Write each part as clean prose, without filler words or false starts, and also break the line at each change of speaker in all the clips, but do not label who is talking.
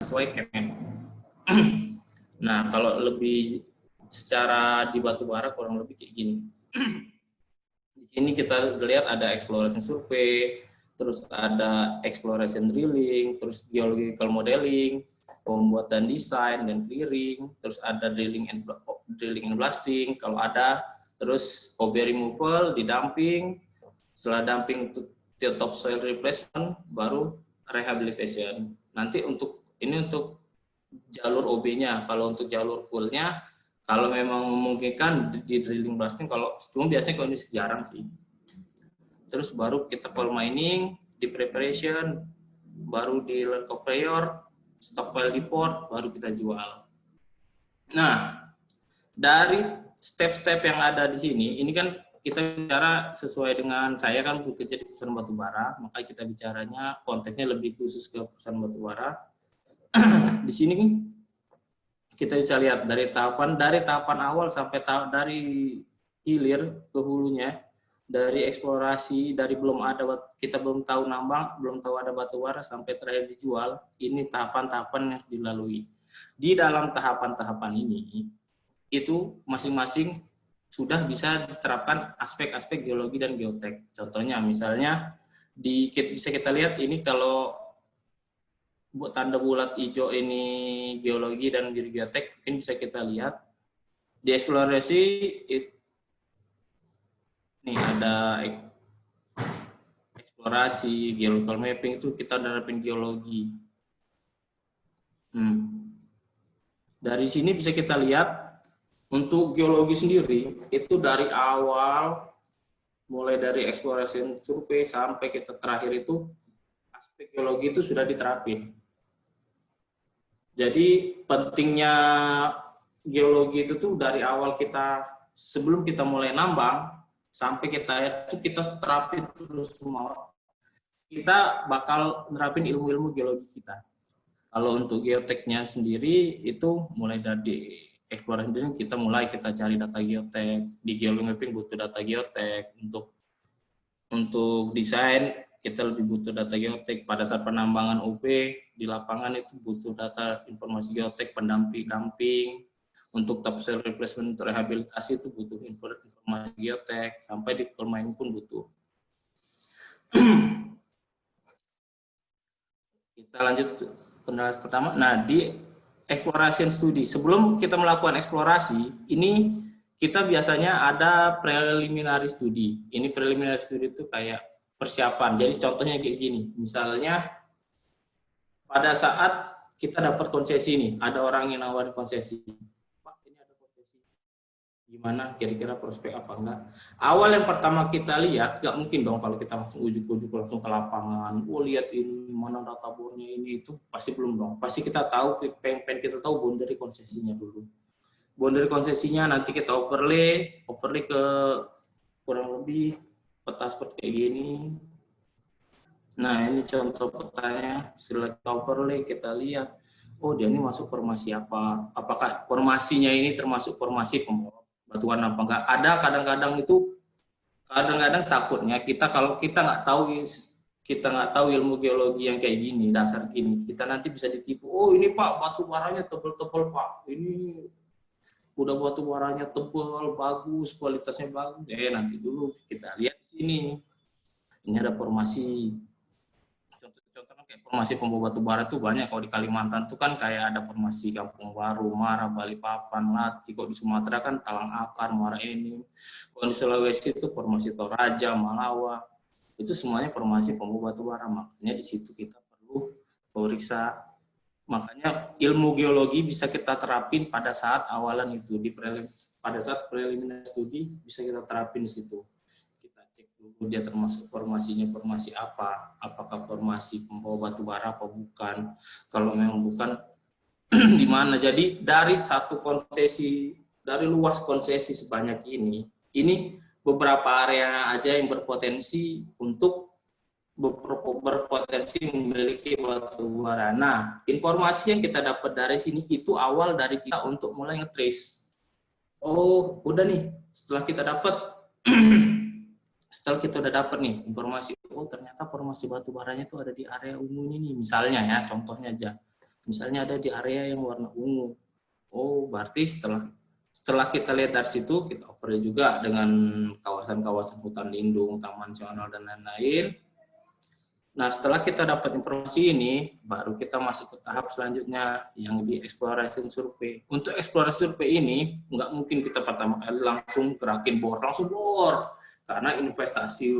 Sesuaikan. Nah, kalau lebih secara di batu bara kurang lebih kayak gini. Di sini kita lihat ada exploration survey, terus ada exploration drilling, terus geological modeling, pembuatan desain dan clearing, terus ada drilling and blasting kalau ada, terus OB removal di dumping, setelah dumping to topsoil replacement, baru rehabilitation. Nanti untuk jalur OB-nya, kalau untuk jalur pool-nya, kalau memang memungkinkan di drilling blasting, kalau cuma biasanya kondisi jarang sih. Terus baru kita coal mining, di preparation, baru di land conveyor, stockpile di port, baru kita jual. Nah, dari step-step yang ada di sini, ini kan kita bicara sesuai dengan saya kan bekerja di perusahaan batubara, maka kita bicaranya konteksnya lebih khusus ke perusahaan batubara. Di sini kita bisa lihat dari tahapan awal sampai dari hilir ke hulunya, dari eksplorasi, dari kita belum tahu nambang, belum tahu ada batu bara sampai terakhir dijual, ini tahapan-tahapan yang dilalui. Di dalam tahapan-tahapan ini, itu masing-masing sudah bisa diterapkan aspek-aspek geologi dan geotek. Contohnya misalnya bisa kita lihat ini kalau tanda bulat hijau ini geologi dan geotek, ini bisa kita lihat di eksplorasi ini ada eksplorasi, geological mapping, itu kita nerapin geologi. Dari sini bisa kita lihat untuk geologi sendiri itu dari awal mulai dari exploration survei sampai kita terakhir itu aspek geologi itu sudah diterapin. Jadi pentingnya geologi itu tuh dari awal kita sebelum kita mulai nambang sampai kita terapin terus semua. Kita bakal nerapin ilmu-ilmu geologi kita. Kalau untuk geoteknya sendiri itu mulai dari eksplorasi kita cari data geotek, di geologi mapping butuh data geotek, untuk desain kita lebih butuh data geotek. Pada saat penambangan OP di lapangan itu butuh data informasi geotek, pendamping, untuk topsoil replacement, untuk rehabilitasi itu butuh informasi geotek, sampai di coal mining pun butuh. Kita lanjut penjelasan pertama. Nah, di exploration study, sebelum kita melakukan eksplorasi, ini kita biasanya ada preliminary study. Ini preliminary study itu kayak persiapan. Jadi contohnya kayak gini, misalnya pada saat kita dapat konsesi nih, ada orang yang nawarin konsesi. Pak, ini ada konsesi. Gimana kira-kira prospek apa enggak? Awal yang pertama kita lihat, nggak mungkin dong kalau kita langsung ujuk-ujuk langsung ke lapangan. Oh, lihat ini mana data bornya ini itu, pasti belum dong. Pasti kita tahu, pengen kita tahu boundary konsesinya dulu. Boundary konsesinya nanti kita overlay ke kurang lebih peta seperti kayak gini. Nah, ini contoh petanya, select overlay, kita lihat, oh dia ini masuk formasi apa, apakah formasinya ini termasuk formasi batuan apa enggak. Ada kadang-kadang takutnya kalau kita nggak tahu ilmu geologi yang kayak gini, dasar gini, kita nanti bisa ditipu, oh ini Pak, batu baranya tebel-tebel Pak, ini udah batu baranya tebal, bagus, kualitasnya bagus. Nanti dulu kita lihat di sini. Ini ada formasi. Contohnya kayak formasi pembawa batu bara tuh banyak. Kalau di Kalimantan tuh kan kayak ada formasi Kampung Baru, Mara, Balikpapan, Lati. Kok di Sumatera kan Talang Akar, Muara Enim. Kalau di Sulawesi itu formasi Toraja, Malawa. Itu semuanya formasi pembawa batu bara. Makanya di situ kita perlu periksa. Makanya ilmu geologi bisa kita terapin pada saat awalan itu, pada saat preliminary study bisa kita terapin di situ. Kita cek Dia termasuk formasinya formasi apa, apakah formasi pembawa batu bara apa bukan, kalau memang bukan di mana. Jadi dari satu konsesi, dari luas konsesi sebanyak ini beberapa area aja yang berpotensi untuk berpotensi memiliki batu bara. Nah, informasi yang kita dapat dari sini itu awal dari kita untuk mulai nge-trace. Oh, udah nih, setelah kita dapat setelah kita udah dapat nih informasi, oh ternyata formasi batu baranya itu ada di area ungu ini nih, misalnya ya, contohnya aja. Misalnya ada di area yang warna ungu. Oh, berarti setelah kita lihat dari situ, kita overlay juga dengan kawasan-kawasan hutan lindung, taman nasional dan lain-lain. Nah, setelah kita dapat informasi ini, baru kita masuk ke tahap selanjutnya yang di exploration survey. Untuk exploration survey ini, nggak mungkin kita pertama kali langsung gerakin bor, langsung bor. Karena investasi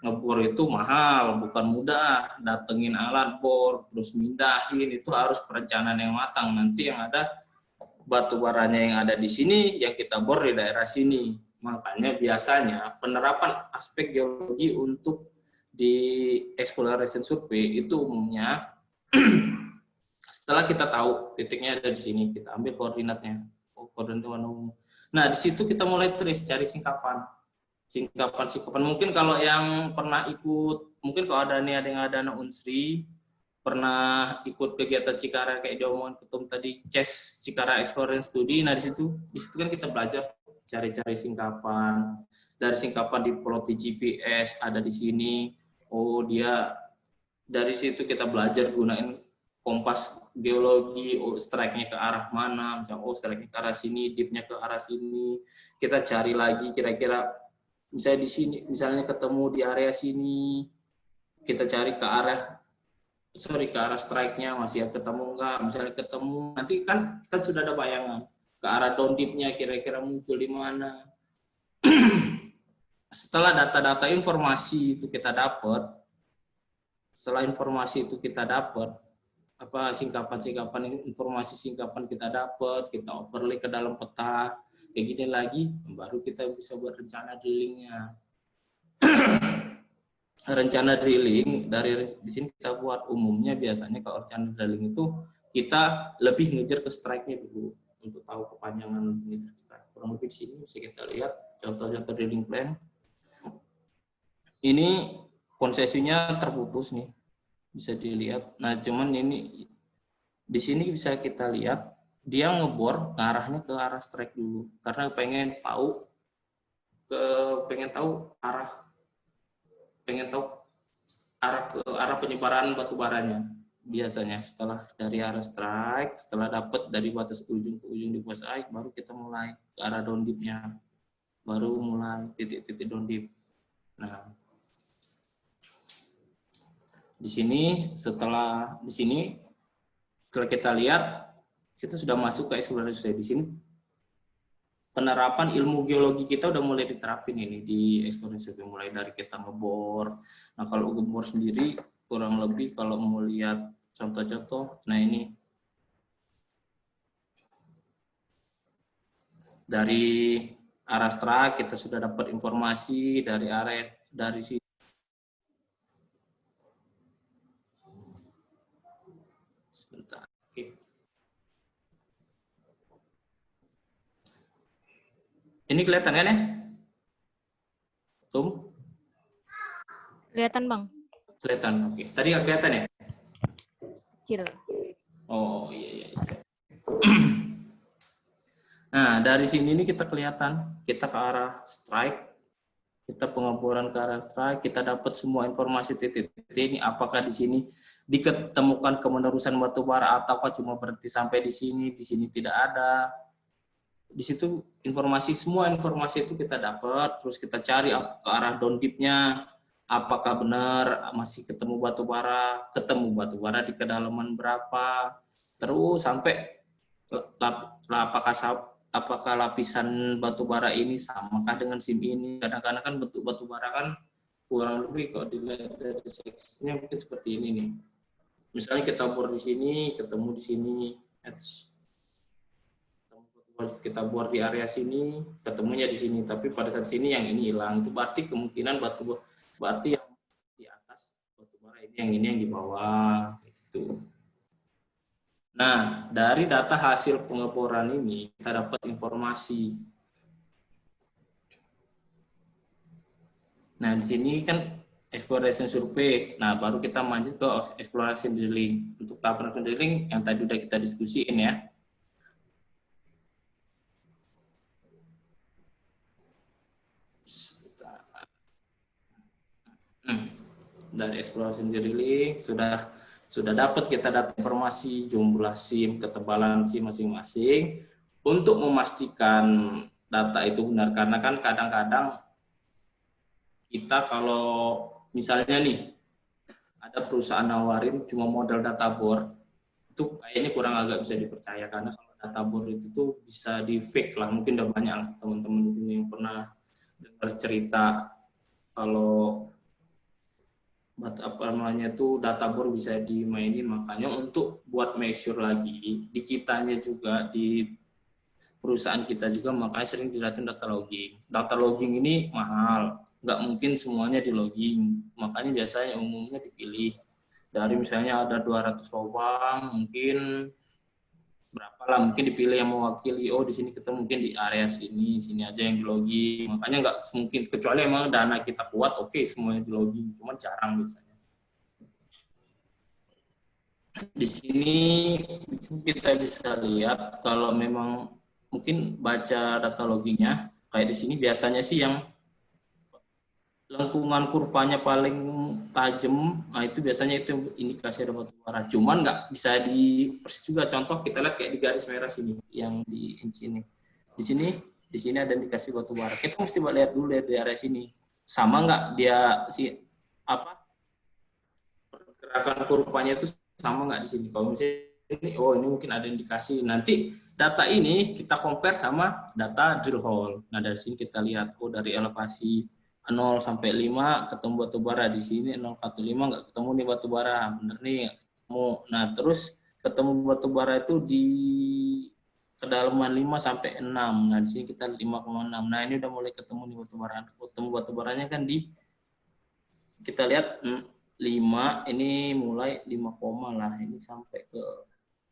ngebor itu mahal, bukan mudah. Datengin alat bor, terus mindahin, itu harus perencanaan yang matang. Nanti yang ada batu baranya yang ada di sini, yang kita bor di daerah sini. Makanya biasanya penerapan aspek geologi untuk di exploration survey itu umumnya setelah kita tahu titiknya ada di sini, kita ambil koordinatnya, koordinat warna ungu. Nah, di situ kita mulai trace, cari singkapan. Mungkin kalau yang pernah ikut, mungkin kalau ada yang ada anak Unsri, pernah ikut kegiatan Cikara kayak diomongin ketum tadi, CES Cikara Exploration Study. Nah, di situ kan kita belajar cari-cari singkapan. Dari singkapan di plot di GPS ada di sini. Oh, dia dari situ kita belajar gunain kompas geologi, oh strike-nya ke arah mana, misalnya oh strike-nya ke arah sini, dip-nya ke arah sini. Kita cari lagi kira-kira misalnya di sini, misalnya ketemu di area sini, kita cari ke arah strike-nya masih ketemu enggak, misalnya ketemu, nanti kan kita sudah ada bayangan ke arah down dip-nya kira-kira muncul di mana. Setelah data-data informasi itu kita dapat, singkapan informasi singkapan kita dapat, kita overlay ke dalam peta, kayak gini lagi, baru kita bisa buat rencana drillingnya. Rencana drilling dari di sini kita buat umumnya biasanya kalau rencana drilling itu kita lebih ngejar ke strike-nya dulu untuk tahu kepanjangan strike. Kurang lebih di sini bisa kita lihat contoh-contoh drilling plan. Ini konsesinya terputus nih, bisa dilihat. Nah, cuman ini di sini bisa kita lihat dia ngebor arahnya ke arah strike dulu karena pengen tahu arah penyebaran batu baranya. Biasanya setelah dari arah strike, setelah dapat dari batas ujung ke ujung di batas strike, baru kita mulai ke arah down dip-nya, baru mulai titik-titik down dip. Nah, setelah kita lihat, kita sudah masuk ke eksplorasi. Di sini penerapan ilmu geologi kita udah mulai diterapin ini di eksplorasi, mulai dari kita ngebor. Nah, kalau ngebor sendiri kurang lebih kalau mau lihat contoh-contoh, nah ini dari arah strike kita sudah dapat informasi dari area dari sini. Sebentar. Oke. Ini kelihatan kan ya? Tum?
Kelihatan, Bang.
Kelihatan, oke. Tadi nggak kelihatan ya?
Kecil.
Oh, iya. Nah, dari sini ini kita kelihatan, kita ke arah strike, kita pengeboran ke arah strike, kita dapat semua informasi titik-titik ini, apakah di sini diketemukan kemenerusan batu bara, ataukah cuma berhenti sampai di sini tidak ada. Di situ semua informasi itu kita dapat, terus kita cari ke arah down dip-nya, apakah benar masih ketemu batu bara di kedalaman berapa, terus sampai apakah lapisan batu bara ini samakah dengan SIM ini. Kadang-kadang kan bentuk batu bara kan kurang lebih kalau dilihat dari seksinya mungkin seperti ini nih. Misalnya kita bor di sini, ketemu di sini, kita bor di area sini, ketemunya di sini, tapi pada saat sini yang ini hilang, itu berarti kemungkinan batu berarti yang di atas batubara ini yang di bawah gitu. Nah, dari data hasil pengeboran ini kita dapat informasi. Nah, di sini kan exploration survey. Nah, baru kita lanjut ke exploration drilling. Untuk tahap drilling yang tadi udah kita diskusiin ya. Dari exploration drilling sudah dapat kita data informasi jumlah SIM, ketebalan SIM masing-masing untuk memastikan data itu benar, karena kan kadang-kadang kita kalau misalnya nih ada perusahaan nawarin cuma modal data bor, itu kayaknya kurang agak bisa dipercaya, karena kalau data bor itu tuh bisa di fake lah. Mungkin udah banyak lah teman-teman yang pernah dengar cerita kalau apa namanya tuh data bor bisa dimainin. Makanya untuk buat make sure lagi di kitanya juga, di perusahaan kita juga, makanya sering dilatih data logging. Data logging ini mahal, nggak mungkin semuanya di logging, makanya biasanya umumnya dipilih dari misalnya ada 200 lubang, mungkin berapa lah, mungkin dipilih yang mewakili, oh di sini kita mungkin di area sini aja yang di logging. Makanya nggak mungkin, kecuali emang dana kita kuat, oke semuanya di logging, cuman jarang biasanya. Di sini kita bisa lihat kalau memang mungkin baca data loggingnya, kayak di sini biasanya sih yang lengkungan kurvanya paling tajam, nah itu biasanya itu indikasi ada batu bara. Cuman nggak bisa di persis juga. Contoh kita lihat kayak di garis merah sini, yang di sini. Di sini ada indikasi batu bara. Kita mesti lihat dulu dari area sini. Sama nggak dia pergerakan kurvanya itu sama nggak di sini. Kalau misalnya ini, oh ini mungkin ada indikasi. Nanti data ini kita compare sama data drill hole. Nah dari sini kita lihat, oh dari elevasi 0 sampai 5 ketemu batu bara, di sini 0,15 nggak ketemu nih batu bara, bener nih ketemu. Nah terus ketemu batu bara itu di kedalaman 5 sampai 6. Nah di sini kita 5,6. Nah ini udah mulai ketemu nih batu bara. Ketemu batu baranya kan di, kita lihat 5, ini mulai 5, lah, ini sampai ke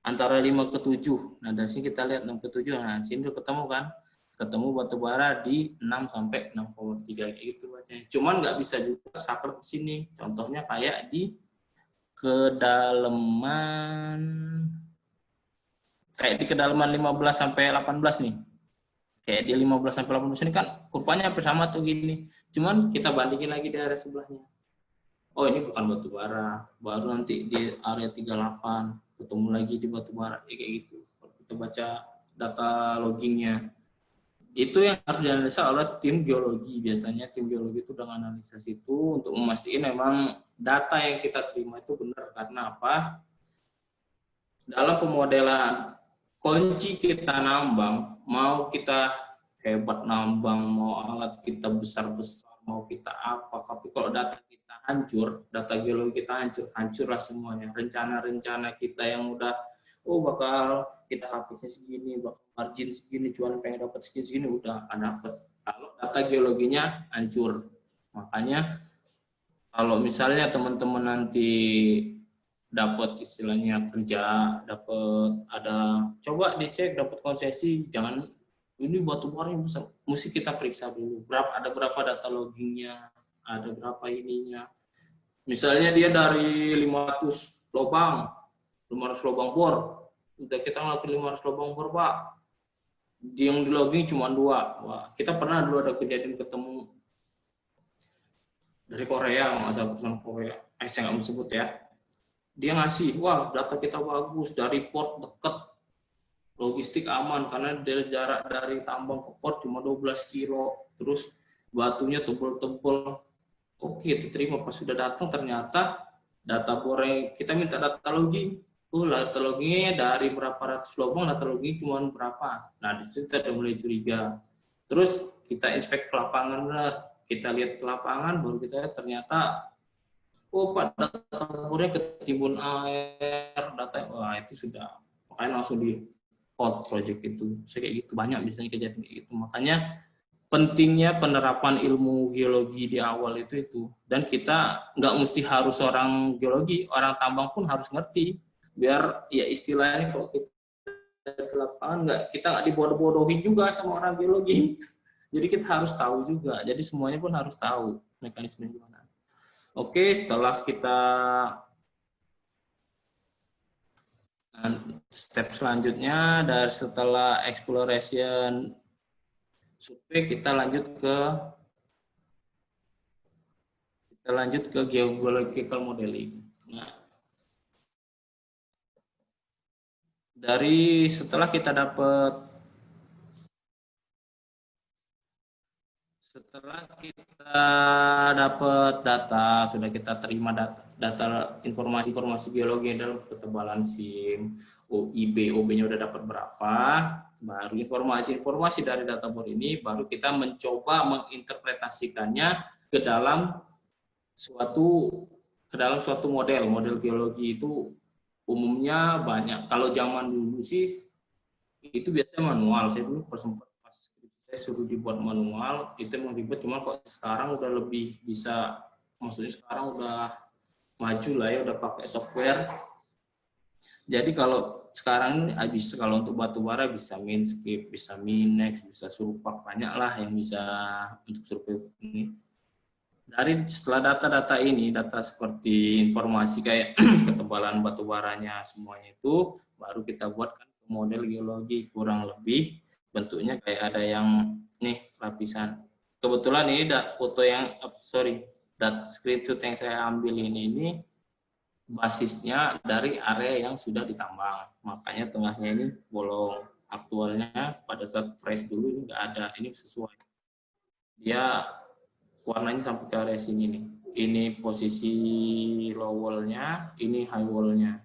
antara 5 ke 7. Nah dari sini kita lihat 6 ke 7. Nah sini udah ketemu kan, ketemu batu bara di 6 sampai 6,3 gitu bacanya. Cuman nggak bisa juga saklek di sini. Contohnya kayak di kedalaman, kayak di kedalaman 15 sampai 18 nih. Kayak di 15 sampai 18 ini kan kurvanya hampir sama tuh gini. Cuman kita bandingin lagi di area sebelahnya. Oh ini bukan batu bara, baru nanti di area 38 ketemu lagi di batu bara, kayak gitu. Kalau kita baca data loggingnya, itu yang harus dianalisa oleh tim geologi. Biasanya tim geologi itu udah menganalisis itu untuk memastikan memang data yang kita terima itu benar. Karena apa? Dalam pemodelan kunci kita nambang, mau kita hebat nambang, mau alat kita besar-besar, mau kita apa, tapi kalau data kita hancur, data geologi kita hancur, hancurlah semuanya. Rencana-rencana kita yang udah, oh bakal kita capex-nya segini, bakal margin segini, cuan pengen dapat segini, udah nggak dapat. Kalau data geologinya hancur. Makanya kalau misalnya teman-teman nanti dapat istilahnya kerja, dapat ada, coba dicek dapat konsesi, jangan ini batu bara yang besar, mesti kita periksa dulu ada berapa data loggingnya, ada berapa ininya. Misalnya dia dari 500 lubang bor, udah kita ngelakuin 500 lubang bor Pak, yang di logging cuma 2. Wah, kita pernah dulu ada kejadian ketemu dari Korea, masa perusahaan Korea, saya nggak mau sebut ya. Dia ngasih, wah data kita bagus, dari port deket, logistik aman, karena dari jarak dari tambang ke port cuma 12 kilo, terus batunya tebel-tebel. Oke, diterima. Pas sudah datang ternyata data boreng, kita minta data logging. Data loggingnya dari berapa ratus lubang, data logging cuma berapa. Nah, di situ kita udah mulai curiga. Terus kita inspek ke lapangan benar. Kita lihat ke lapangan, baru kita lihat ternyata, oh Pak, data bornya ketimbun air, data, wah itu sudah, makanya langsung di hot project itu. Saya kayak gitu, banyak biasanya kejadian kayak gitu. Makanya pentingnya penerapan ilmu geologi di awal itu. Dan kita nggak mesti harus orang geologi, orang tambang pun harus ngerti. Biar ya istilahnya kalau kita di lapangan kita nggak dibodoh-bodohin juga sama orang geologi. Jadi kita harus tahu juga. Jadi semuanya pun harus tahu mekanisme gimana. Oke, setelah kita step selanjutnya dari setelah exploration survei kita lanjut ke geological modeling. Nah, dari setelah kita dapat data, sudah kita terima data informasi geologi dalam ketebalan SIM, OIB, OB-nya udah dapat berapa, baru informasi dari data bor ini baru kita mencoba menginterpretasikannya ke dalam suatu model geologi. Itu umumnya banyak. Kalau zaman dulu sih itu biasanya manual. Saya dulu saya suruh dibuat manual, itu emang ribet. Cuma kok sekarang udah lebih bisa, maksudnya sekarang udah maju lah ya, udah pakai software. Jadi kalau sekarang ini kalau untuk batu bara bisa Minscape, bisa Minex, bisa Surpak, banyak lah yang bisa untuk survei ini. Setelah data-data ini, data seperti informasi kayak ketebalan batu baranya semuanya itu, baru kita buatkan model geologi. Kurang lebih bentuknya kayak ada yang nih lapisan. Kebetulan ini foto yang screenshot yang saya ambil ini basisnya dari area yang sudah ditambang. Makanya tengahnya ini bolong. Aktualnya pada saat fresh dulu ini nggak ada. Ini sesuai. Dia warnanya sampai ke area sini nih. Ini posisi low wall-nya, ini high wall-nya.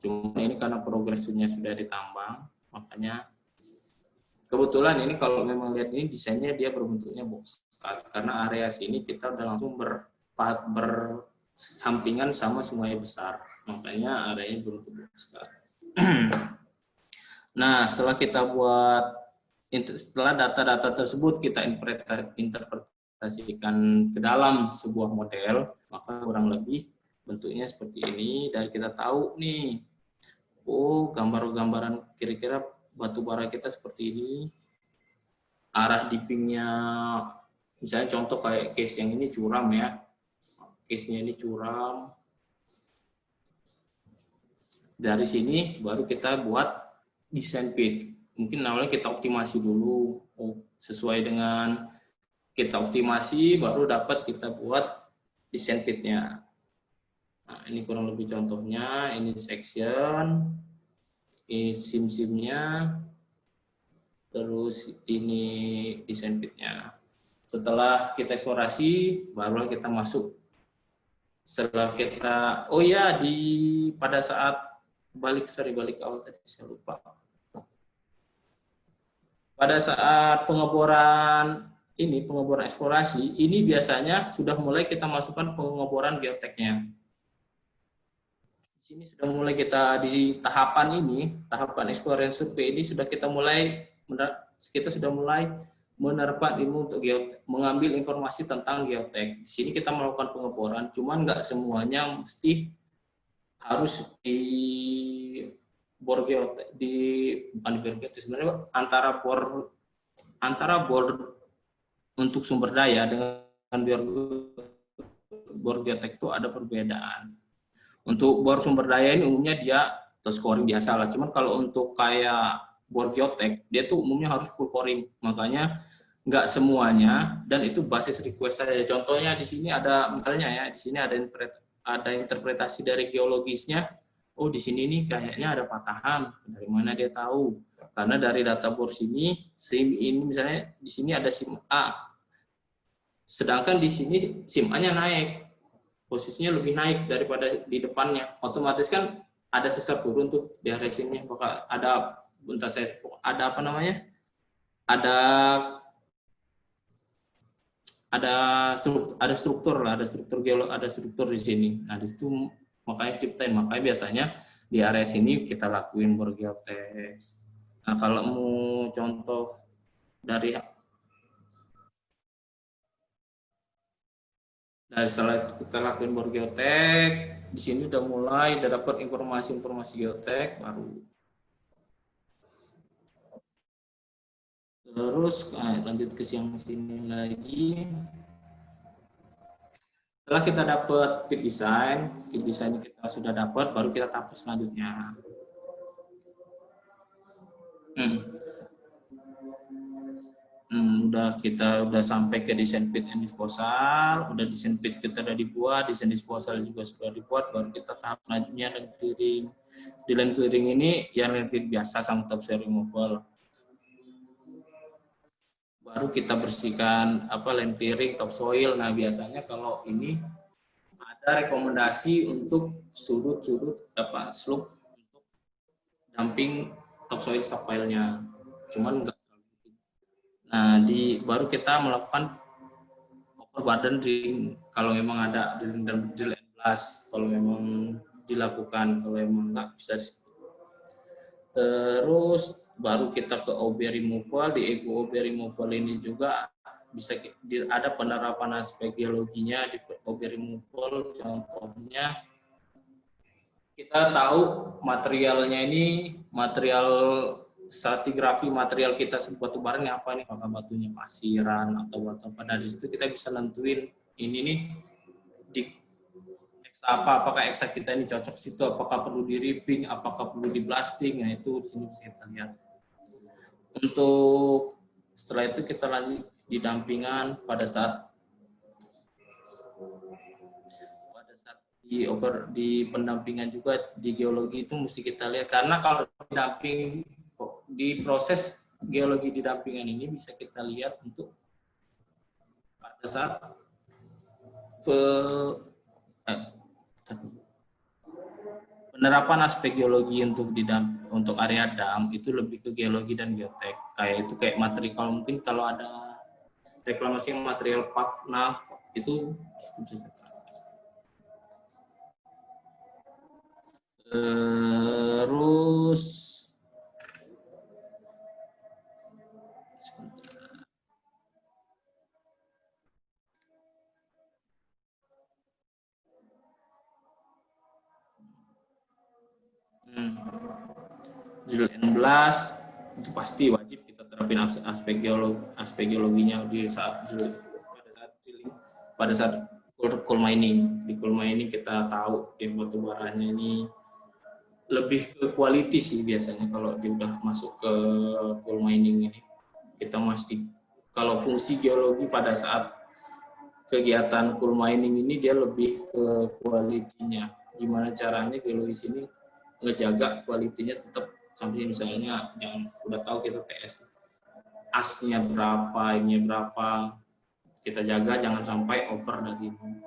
Cuma ini karena progresnya sudah ditambang, makanya kebetulan ini kalau memang lihat ini desainnya dia berbentuknya box cut. Karena area sini kita udah langsung bersampingan sama sungai besar. Makanya areanya berbentuk box cut. Nah, setelah data-data tersebut kita interpretasikan ke dalam sebuah model, maka kurang lebih bentuknya seperti ini. Dan kita tahu nih, gambaran kira-kira batu bara kita seperti ini. Arah dippingnya, misalnya contoh kayak case yang ini curam ya. Case-nya ini curam. Dari sini baru kita buat design pit. Mungkin awalnya kita optimasi dulu. Sesuai dengan kita optimasi, baru dapat kita buat design pitnya. Nah, ini kurang lebih contohnya. Ini section, ini sim-simnya, terus ini design pitnya. Setelah kita eksplorasi, barulah kita masuk. Setelah kita, pada saat balik awal tadi saya lupa. Pada saat pengeboran eksplorasi, ini biasanya sudah mulai kita masukkan pengeboran geoteknya. Di sini sudah mulai kita di tahapan exploration survey ini sudah kita sudah mulai menerapkan ilmu untuk geotek, mengambil informasi tentang geotek. Di sini kita melakukan pengeboran, cuman nggak semuanya mesti harus di bor geotek, bukan di bor geotek, sebenarnya antara bor untuk sumber daya dengan bor geotek itu ada perbedaan. Untuk bor sumber daya ini umumnya dia scoring biasa lah, cuman kalau untuk kayak bor geotek dia tuh umumnya harus full coring, makanya nggak semuanya, dan itu basis request saja. Contohnya di sini ada, misalnya ya, di sini ada interpretasi dari geologisnya. Oh, di sini nih kayaknya ada patahan. Dari mana dia tahu? Karena dari data bor sini, SIM ini misalnya di sini ada SIM A. Sedangkan di sini SIM A-nya naik. Posisinya lebih naik daripada di depannya. Otomatis kan ada sesar turun tuh di area sini. Ada struktur di sini. Nah, di situ makanya dipetahin. Makanya biasanya di area sini kita lakuin bor geotek. Nah, kalau mau contoh dari Nah, setelah kita lakuin bor geotek, di sini udah dapat informasi-informasi geotek baru. Terus lanjut ke sini lagi. Setelah kita dapat kit desain kita sudah dapat, baru kita tahap selanjutnya. Udah sampai ke desain pit and disposal, udah desain pit kita udah dibuat, desain disposal juga sudah dibuat, baru kita tahap selanjutnya land clearing. Di land clearing ini yang land clearing biasa sama topsoil removal. Baru kita bersihkan land clearing, topsoil. Nah, biasanya kalau ini ada rekomendasi untuk sudut-sudut slope untuk dumping topsoil stockpile-nya. Cuman enggak. Nah, baru kita melakukan overburden drilling kalau memang ada drill and blast, kalau memang dilakukan, kalau memang enggak bisa. Terus baru kita ke OB removal. Di OB removal ini juga bisa ada penerapan aspek geologinya di OB removal. Contohnya kita tahu materialnya ini material stratigrafi material kita batu bara ini apa nih, apakah batunya pasiran atau batu apa. Nah, di situ kita bisa nentuin ini nih di apakah eksak kita ini cocok situ, apakah perlu di ripping, apakah perlu di blasting. Nah, itu di sini bisa kita lihat. Untuk setelah itu kita lanjut di dampingan. Pada saat di pendampingan juga di geologi itu mesti kita lihat, karena kalau damping di proses geologi di dampingan ini bisa kita lihat untuk pada saat penerapan aspek geologi untuk area dam itu lebih ke geologi dan geotek. Kayak materi, kalau mungkin kalau ada reklamasi material PAF, itu terus drill and blast itu pasti wajib kita terapin aspek geologinya pada saat coal mining. Di coal mining kita tahu di batu baranya ini lebih ke quality sih biasanya. Kalau dia udah masuk ke coal mining ini, kita mesti, kalau fungsi geologi pada saat kegiatan coal mining ini dia lebih ke kualitinya. Gimana caranya geologis ini ngejaga kualitinya tetap sampai, misalnya jangan, udah tahu kita TS asnya berapa, ini berapa, kita jaga jangan sampai over dari ini.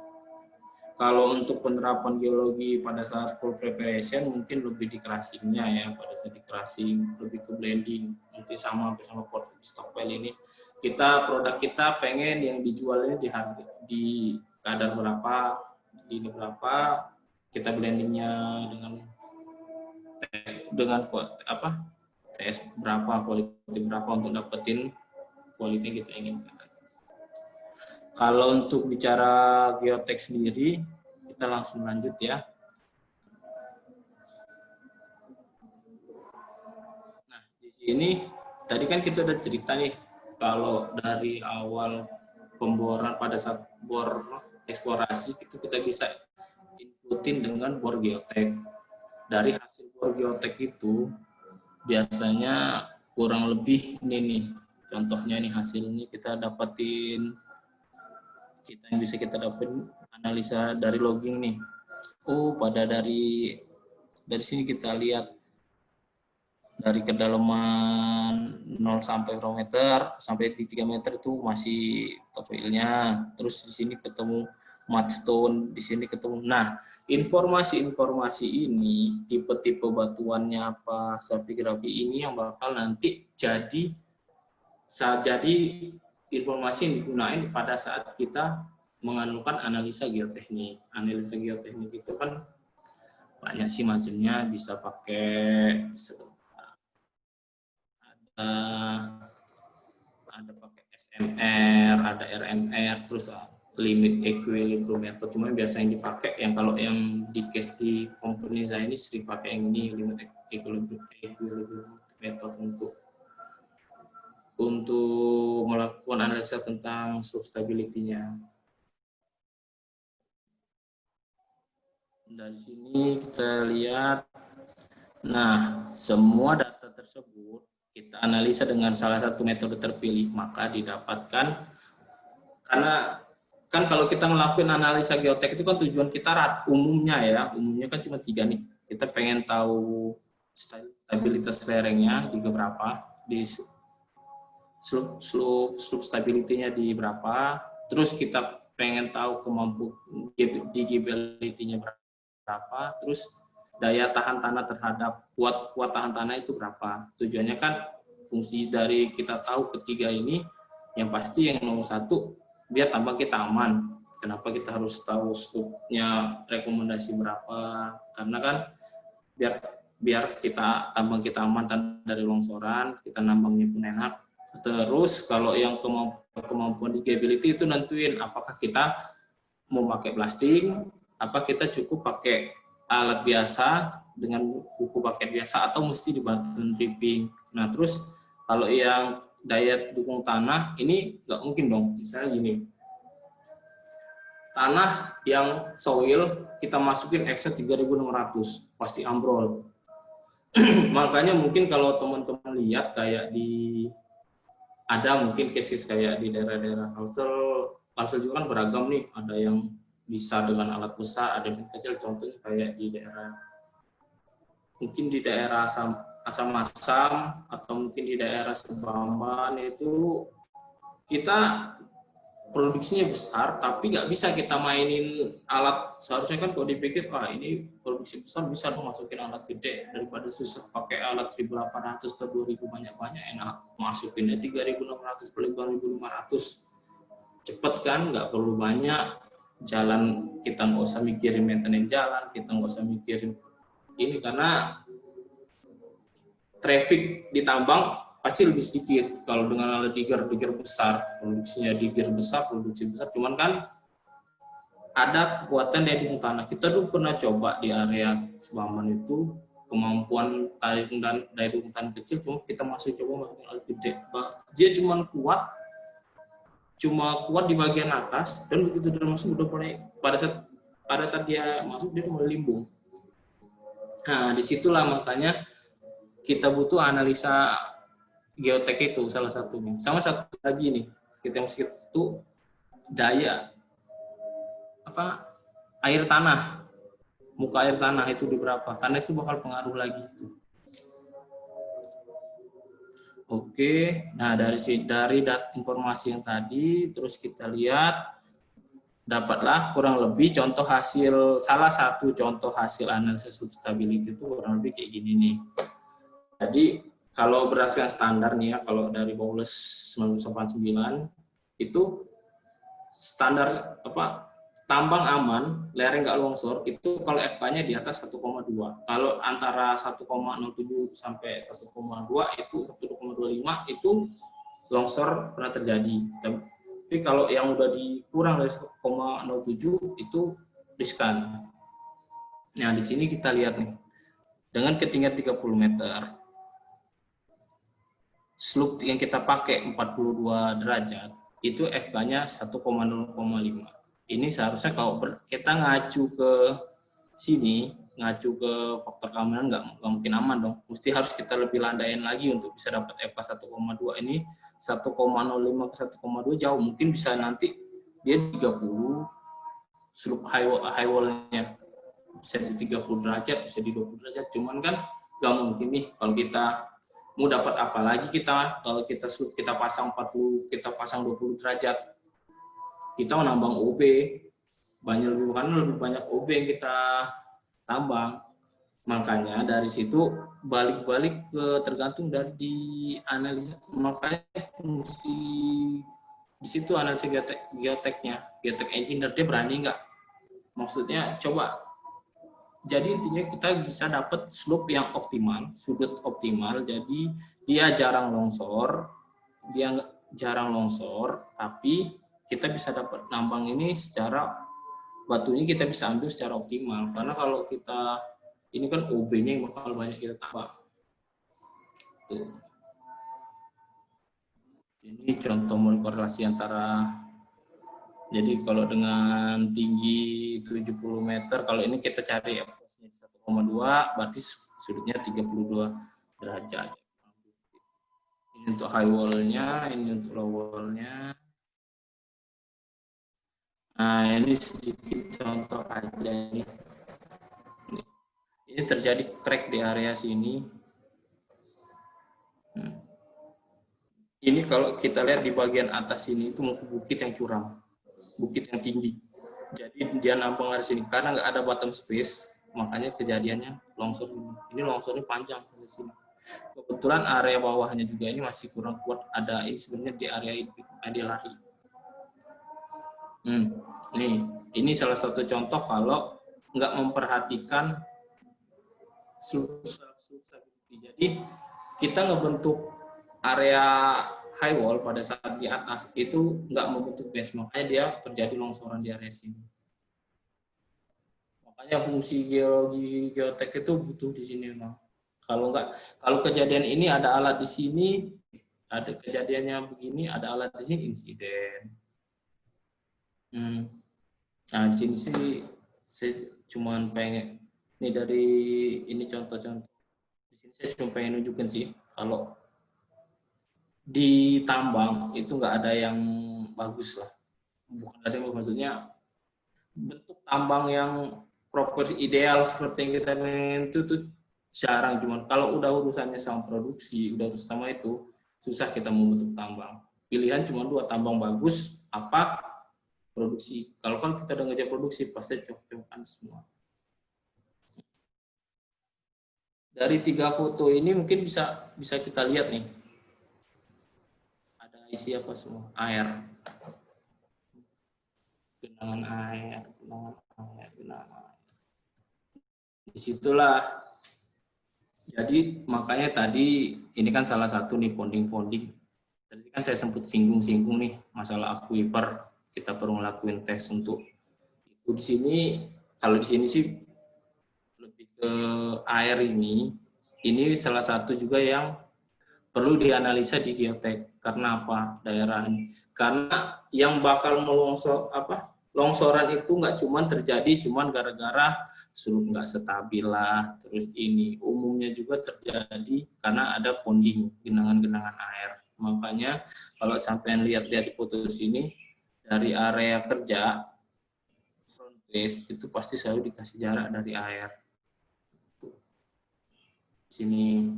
Kalau untuk penerapan geologi pada saat coal preparation mungkin lebih di crushingnya ya, pada saat di crushing lebih ke blending, nanti sama portfolio stockpile ini produk kita pengen yang dijualnya di harga di kadar berapa, di ini berapa, kita blendingnya dengan TS berapa, quality berapa untuk dapetin quality yang kita inginkan. Kalau untuk bicara geotek sendiri, kita langsung lanjut ya. Nah, di sini tadi kan kita udah cerita nih, kalau dari awal pemboran pada saat bor eksplorasi itu kita bisa inputin dengan bor geotek. Dari hasil bor geotek itu biasanya kurang lebih ini nih, contohnya nih hasilnya kita dapetin, yang bisa kita dapetin analisa dari logging nih. Dari sini kita lihat dari kedalaman 0 sampai berapa meter, sampai di 3 meter itu masih topsoilnya. Terus di sini ketemu mudstone, di sini ketemu. Nah, informasi-informasi ini, tipe-tipe batuannya apa, stratigrafi ini yang bakal nanti jadi informasi yang digunakan pada saat kita menganukan analisa geoteknik. Analisa geoteknik itu kan banyak sih macamnya, bisa pakai ada pakai SMR, ada RMR, terus limit equilibrium method, cuma biasa yang dipakai yang kalau yang di case di company saya ini sering pakai yang ini, limit equilibrium method untuk melakukan analisa tentang slope stability-nya. Dari sini kita lihat, nah semua data tersebut kita analisa dengan salah satu metode terpilih, maka didapatkan, karena kan kalau kita ngelakuin analisa geotek itu kan tujuan kita umumnya kan cuma 3 nih. Kita pengen tahu stabilitas lerengnya di berapa, di slope stability-nya di berapa, terus kita pengen tahu kemampuan digibability-nya berapa, terus daya tahan tanah terhadap kuat tahan tanah itu berapa. Tujuannya kan fungsi dari kita tahu ketiga ini, yang pasti yang nomor 1 biar tambang kita aman. Kenapa kita harus tahu slope-nya rekomendasi berapa? Karena kan biar tambang kita aman dari longsoran, kita nambangnya pun enak. Terus kalau yang kemampuan digability itu nentuin apakah kita mau pakai blasting, apa kita cukup pakai alat biasa dengan buku paket biasa atau mesti dibantu dripping. Nah terus kalau yang daya dukung tanah ini nggak mungkin dong, misalnya gini, tanah yang soil kita masukin extra 3.600 pasti ambrol. Makanya mungkin kalau teman-teman lihat kayak ada mungkin case-case kayak di daerah-daerah Kalsel juga kan beragam nih, ada yang bisa dengan alat besar, ada yang kecil, contohnya kayak di daerah, mungkin di daerah Asam-Asam atau mungkin di daerah Sebamban itu kita produksinya besar, tapi nggak bisa kita mainin alat. Seharusnya kan kalau dipikir, ini produksi besar bisa dong masukin alat gede daripada susah pakai alat 1.800 atau 2.000 banyak-banyak, enak masukinnya 3.600 per 5.500 cepet kan, nggak perlu banyak jalan, kita nggak usah mikirin maintenance jalan, kita nggak usah mikirin ini karena traffic di tambang pasti lebih sedikit. Kalau dengan alat digger besar, produksinya digger besar, produksi besar, cuman kan ada kekuatan daya dukung tanah. Kita dulu pernah coba di area Sebamban itu kemampuan tarik dan daya dukung tanah kecil, cuma kita masih coba masukin alat gede. Dia cuma kuat di bagian atas, dan begitu dia masuk udah mulai pada saat dia masuk dia mulai limbung. Nah disitulah makanya kita butuh analisa geotek itu salah satunya. Sama satu lagi nih, kita mesti itu daya air tanah, muka air tanah itu di berapa, karena itu bakal pengaruh lagi itu. Oke, nah dari informasi yang tadi, terus kita lihat dapatlah kurang lebih salah satu contoh hasil analisis stability itu kurang lebih kayak gini nih. Jadi kalau berdasarkan standar nih ya, kalau dari Bowles 1989 itu standar tambang aman, lereng nggak longsor itu kalau FK-nya di atas 1,2. Kalau antara 1,07 sampai 1,2 itu 1,25 itu longsor pernah terjadi. Tapi kalau yang udah dikurang dari 1,07 itu riskan. Nah di sini kita lihat nih, dengan ketinggian 30 meter. Slope yang kita pakai 42 derajat, itu FK-nya 1,0,5. Ini seharusnya kalau kita ngacu ke sini, ngacu ke faktor keamanan nggak mungkin aman dong. Mesti harus kita lebih landain lagi untuk bisa dapat FK 1,2. Ini 1,05 ke 1,2 jauh. Mungkin bisa nanti dia 30, slope high wall-nya bisa di 30 derajat, bisa di 20 derajat. Cuman kan nggak mungkin nih kalau kita mau dapat apa lagi kalau kita pasang 40, kita pasang 20 derajat, kita menambang OB lebih banyak OB yang kita tambang. Makanya dari situ balik-balik ke tergantung dari di analisa. Makanya fungsi di situ analisa geoteknya, geotek engineer dia berani nggak? Maksudnya coba. Jadi intinya kita bisa dapat slope yang optimal, sudut optimal. Jadi dia jarang longsor, tapi kita bisa dapat nambang ini secara batu ini kita bisa ambil secara optimal. Karena kalau kita ini kan OB-nya yang bakal banyak kita tambah. Tuh. Ini contoh model korelasi antara, jadi kalau dengan tinggi 70 meter, kalau ini kita cari ya, 1,2, berarti sudutnya 32 derajat. Ini untuk high wall-nya, ini untuk low wall-nya. Nah, ini sedikit contoh aja nih. Ini terjadi crack di area sini. Ini kalau kita lihat di bagian atas sini itu bukit yang curam, bukit yang tinggi. Jadi dia nampang dari sini karena nggak ada bottom space, makanya kejadiannya longsor ini. Ini longsornya panjang di sini. Kebetulan area bawahnya juga ini masih kurang kuat. Ada ini sebenarnya di area ini dia lari. Nih, ini salah satu contoh kalau nggak memperhatikan susah. Jadi kita ngebentuk area high wall pada saat di atas itu nggak membentuk base, makanya dia terjadi longsoran di area sini. Makanya fungsi geologi geotek itu butuh di sini memang. Kalau nggak, kalau kejadian ini ada alat di sini, ada kejadiannya begini, ada alat di sini, insiden. Nah di sini sih saya cuma pengen, ini dari ini contoh-contoh. Di sini saya cuma pengen nunjukin sih kalau di tambang itu nggak ada yang bagus lah. Bukan ada yang maksudnya bentuk tambang yang proper ideal seperti yang kita pengen itu tuh jarang. Cuman kalau udah urusannya sama produksi, udah urusan sama itu, susah kita membentuk tambang. Pilihan cuma dua, tambang bagus apa produksi. Kalau kan kita udah ngejar produksi pasti cocok-cocokan semua. Dari 3 foto ini mungkin bisa kita lihat nih. Ada isi apa semua? Air. Genangan air, genangan air. Disitulah. Jadi makanya tadi ini kan salah satu nih founding. Tadi kan saya sempat singgung nih masalah aquifer. Kita perlu ngelakuin tes untuk itu di sini. Kalau di sini sih lebih ke air ini salah satu juga yang perlu dianalisa di geotek. Karena apa? Daerah ini. Karena yang bakal longsoran itu nggak cuma terjadi gara-gara surut nggak stabil lah, terus ini umumnya juga terjadi karena ada ponding, genangan-genangan air. Makanya kalau sampai lihat-lihat di foto sini, dari area kerja front base itu pasti selalu dikasih jarak dari air. Sini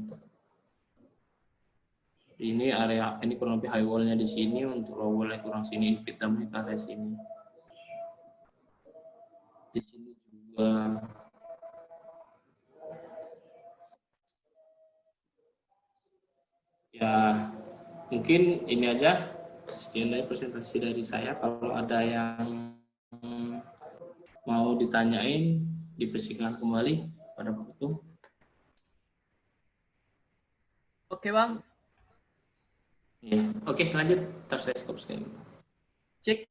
ini area, ini kurang lebih high wall-nya di sini, untuk low wall-nya kurang sini, hitamnya ke area sini. Di sini juga ya mungkin ini aja, sekian dari presentasi dari saya. Kalau ada yang mau ditanyain dipersilakan kembali pada waktu.
Oke Bang.
Ya. Oke, lanjut. Ntar saya stop sekali.
Cek.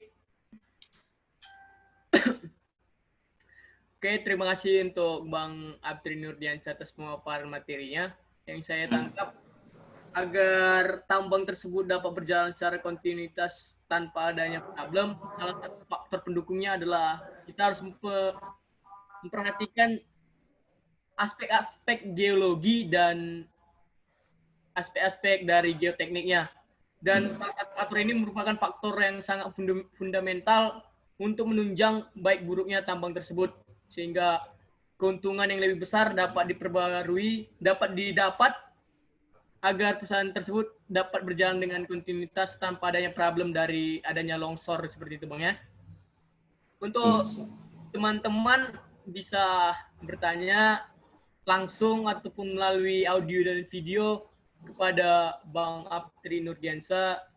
Oke, terima kasih untuk Bang Apri Nurdiansyah atas pemaparan materinya. Yang saya tangkap, agar tambang tersebut dapat berjalan secara kontinuitas tanpa adanya problem, salah satu faktor pendukungnya adalah kita harus memperhatikan aspek-aspek geologi dan aspek-aspek dari geotekniknya. Dan faktor ini merupakan faktor yang sangat fundamental untuk menunjang baik buruknya tambang tersebut, sehingga keuntungan yang lebih besar dapat didapat agar perusahaan tersebut dapat berjalan dengan kontinuitas tanpa adanya problem dari adanya longsor seperti itu Bang ya. Untuk teman-teman bisa bertanya langsung ataupun melalui audio dan video kepada Bang Apri Nurdiansyah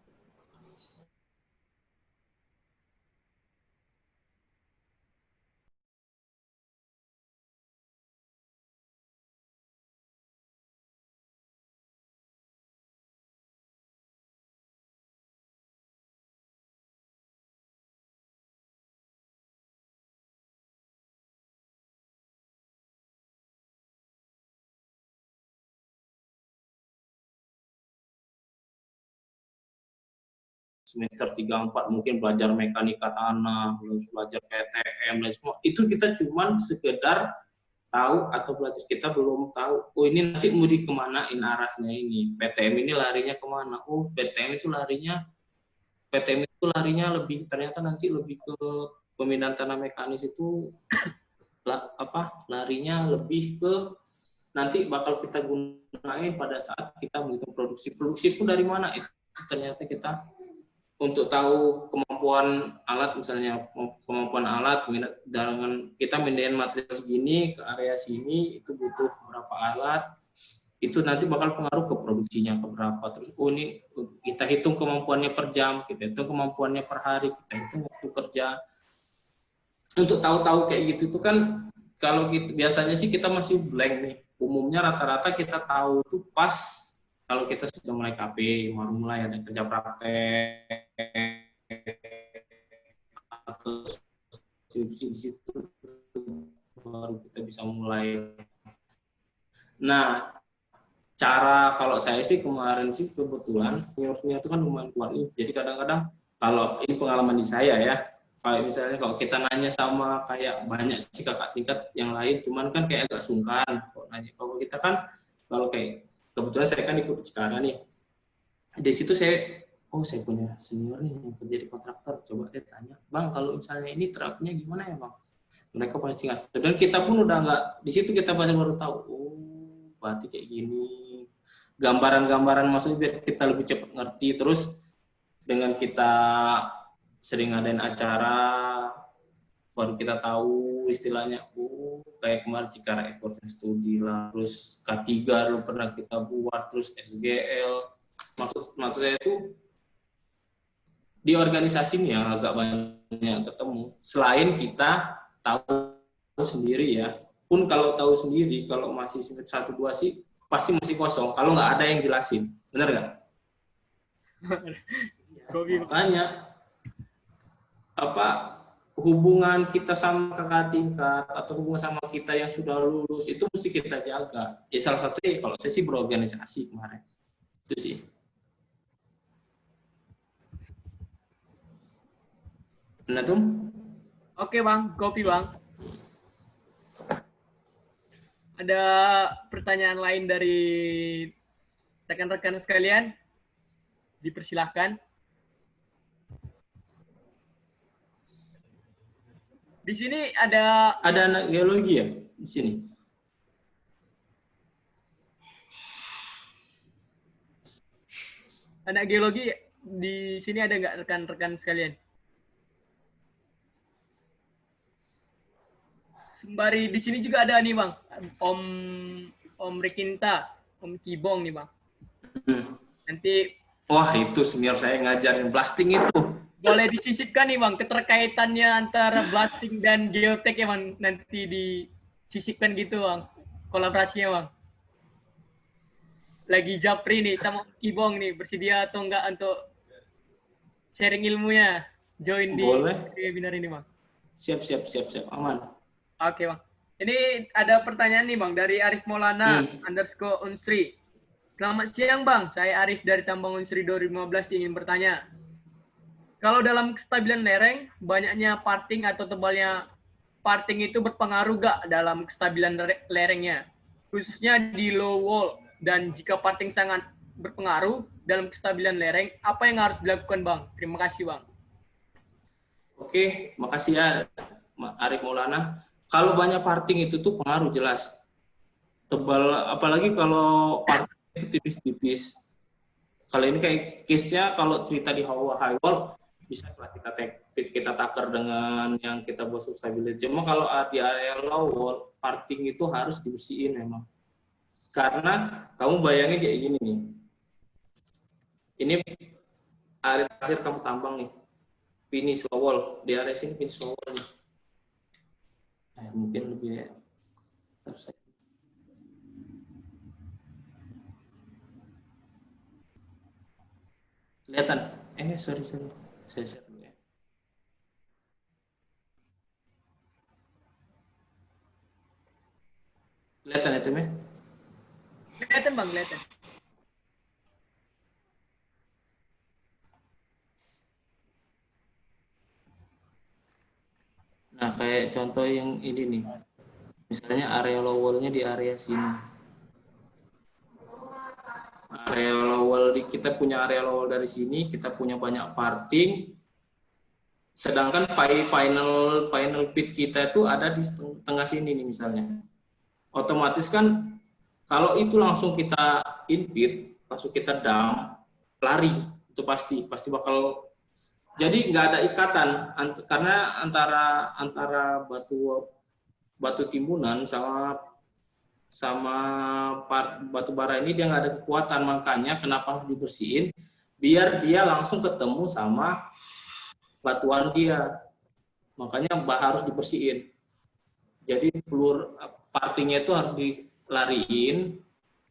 semester 3 4 mungkin belajar mekanika tanah, belajar PTM dan semua. Itu kita cuman sekedar tahu atau belajar, kita belum tahu. Oh ini nanti mau dikemanain arahnya ini. PTM ini larinya kemana? Oh PTM itu larinya lebih, ternyata nanti lebih ke pemindahan tanah mekanis itu larinya lebih ke nanti bakal kita gunain pada saat kita menghitung produksi. Produksi itu dari mana? Itu ternyata kita untuk tahu kemampuan alat, misalnya kemampuan alat dengan kita mindahin material segini ke area sini itu butuh berapa alat, itu nanti bakal pengaruh ke produksinya ke berapa. Terus ini kita hitung kemampuannya per jam, kita hitung kemampuannya per hari, kita hitung waktu kerja. Untuk tahu-tahu kayak gitu itu kan kalau biasanya sih kita masih blank nih. Umumnya rata-rata kita tahu itu pas kalau kita sudah mulai KP, baru mulai ada kerja praktek atau di situ baru kita bisa mulai. Nah, cara kalau saya sih kemarin sih kebetulan seniornya itu kan lumayan kuat nih. Jadi kadang-kadang kalau ini pengalaman di saya ya, kayak misalnya kalau kita nanya sama kayak banyak sih kakak tingkat yang lain, cuman kan kayak agak sungkan kalau nanya. Kalau kita kan, kalau kayak kebetulan saya kan ikut sekarang nih, di situ saya punya senior nih yang kerja di kontraktor, coba deh tanya, bang kalau misalnya ini terapnya gimana ya bang? Mereka pasti ngasih. Dan kita pun udah nggak di situ, kita baru tahu, oh berarti kayak gini. Gambaran-gambaran maksudnya biar kita lebih cepat ngerti. Terus dengan kita sering ngadain acara, baru kita tahu istilahnya, kayak kemarin Cikara Export Studi lah, terus K3 dulu pernah kita buat, terus SGL. Maksud saya itu di organisasi ini yang agak banyak ketemu. Selain kita tahu sendiri ya, pun kalau tahu sendiri, kalau masih 1-2 sih pasti masih kosong kalau nggak ada yang jelasin, benar nggak? Makanya hubungan kita sama kakak tingkat atau hubungan sama kita yang sudah lulus itu mesti kita jaga. Ya salah satunya kalau saya sih berorganisasi kemarin itu sih. Benar tuh?
Oke bang, kopi bang. Ada pertanyaan lain dari rekan-rekan sekalian? Dipersilahkan. Di sini ada
anak geologi ya di sini.
Anak geologi di sini ada nggak rekan-rekan sekalian? Sembari di sini juga ada nih bang, Om Rekinta, Om Kibong nih bang. Nanti.
Wah itu senior saya ngajarin blasting itu.
Boleh disisipkan nih bang, keterkaitannya antara blasting dan geotek ya bang, nanti disisipkan gitu bang, kolaborasinya bang. Lagi japri nih sama Kibong nih, bersedia atau enggak untuk sharing ilmunya, join di webinar ini bang.
Siap, aman.
Oke bang, ini ada pertanyaan nih bang dari Arif Maulana _Unsri. Selamat siang bang, saya Arif dari Tambang Unsri 2015 ingin bertanya. Kalau dalam kestabilan lereng, banyaknya parting atau tebalnya parting itu berpengaruh gak dalam kestabilan lerengnya? Khususnya di low wall, dan jika parting sangat berpengaruh dalam kestabilan lereng, apa yang harus dilakukan bang? Terima kasih bang.
Oke, makasih ya Arif Maulana. Kalau banyak parting itu tuh pengaruh jelas. Tebal, apalagi kalau parting itu tipis-tipis. Kalau ini kayak case-nya, kalau cerita di high wall, bisa lah kita takar dengan yang kita buat stability. Cuma kalau di area low wall, parting itu harus dibersihin memang. Karena kamu bayangin kayak gini nih. Ini area terakhir kamu tambang nih. Finish low wall. Di area sini finish low wall nih. Mungkin lebih kelihatan. Sorry. Saya share dulu ya. Kelihatan itu, Meh?
Kelihatan bang, kelihatan.
kayak contoh yang ini nih. Misalnya area low wall-nya di area sini. Area low wall kita punya area low wall dari sini, kita punya banyak parting. Sedangkan final pit kita itu ada di tengah sini nih misalnya. Otomatis kan kalau itu langsung kita in pit, langsung kita dump, lari itu pasti bakal. Jadi nggak ada ikatan karena antara batu timbunan sama batu bara ini dia nggak ada kekuatan, makanya kenapa harus dibersihin biar dia langsung ketemu sama batuan dia, makanya harus dibersihin. Jadi fluor partinya itu harus dilariin,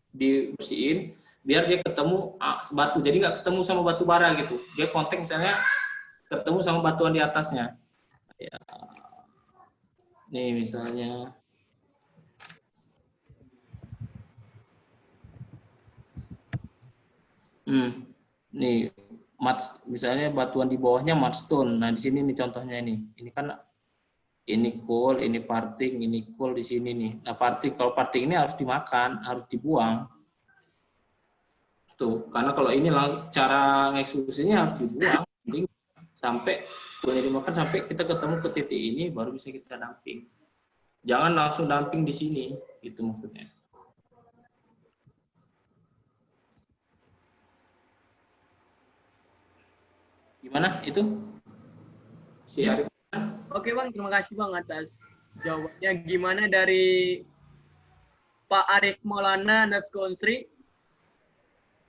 dibersihin biar dia ketemu batu, jadi nggak ketemu sama batu bara gitu, dia kontak misalnya ketemu sama batuan di atasnya ya. Nih misalnya nih misalnya batuan di bawahnya mudstone. Nah, di sini nih contohnya ini. Ini kan ini coal, ini parting, ini coal di sini nih. Nah, kalau parting ini harus dimakan, harus dibuang. Tuh, karena kalau ini cara ngeksklusinya harus dibuang sampai boleh dimakan sampai kita ketemu ke titik ini baru bisa kita dumping. Jangan langsung dumping di sini, itu maksudnya. Gimana itu? Si Arif.
Oke Bang, terima kasih Bang atas jawabannya. Gimana dari Pak Arif Maulana _Sri?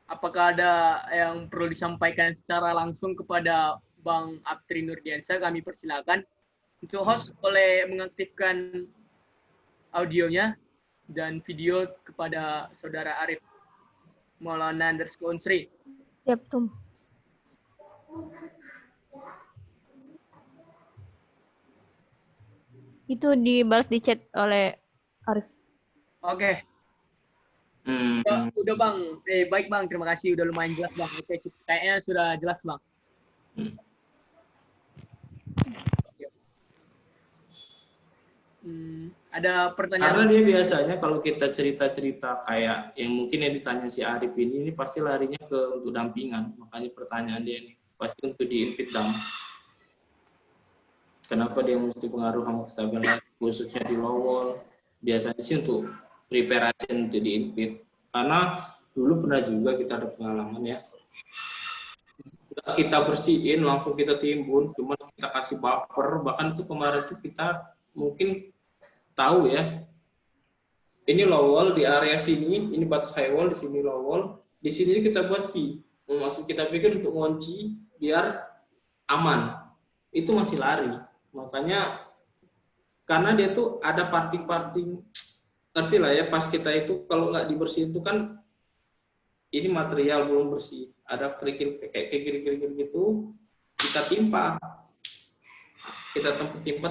Apakah ada yang perlu disampaikan secara langsung kepada Bang Aptri Nurdiansyah? Kami persilakan. Untuk host boleh mengaktifkan audionya dan video kepada Saudara Arif Maulana _Sri.
Siap, Tum. Itu dibalas di chat oleh Arif.
Oke. Udah Bang. Baik Bang, terima kasih. Udah lumayan jelas Bang. Oke, kayaknya sudah jelas Bang. Ada pertanyaan?
Karena dia biasanya kalau kita cerita-cerita kayak yang mungkin yang ditanya si Arif ini pasti larinya ke untuk dampingan. Makanya pertanyaan dia ini pasti untuk di-input dump. Kenapa dia mesti pengaruh sama kestabilan khususnya di low wall? Biasanya sih untuk preparation untuk di-input. Karena dulu pernah juga kita ada pengalaman ya. Kita bersihin langsung kita timbun, cuma kita kasih buffer. Bahkan itu kemarin itu kita mungkin tahu ya, ini low wall di area sini, ini batas high wall, di sini low wall, di sini kita buat V. Maksud kita pikir untuk ngunci biar aman, itu masih lari. Makanya karena dia tuh ada parting-parting, ngerti lah ya, pas kita itu kalau nggak dibersihin itu kan ini material belum bersih, ada kerikil kayak kerikil gitu, kita timpa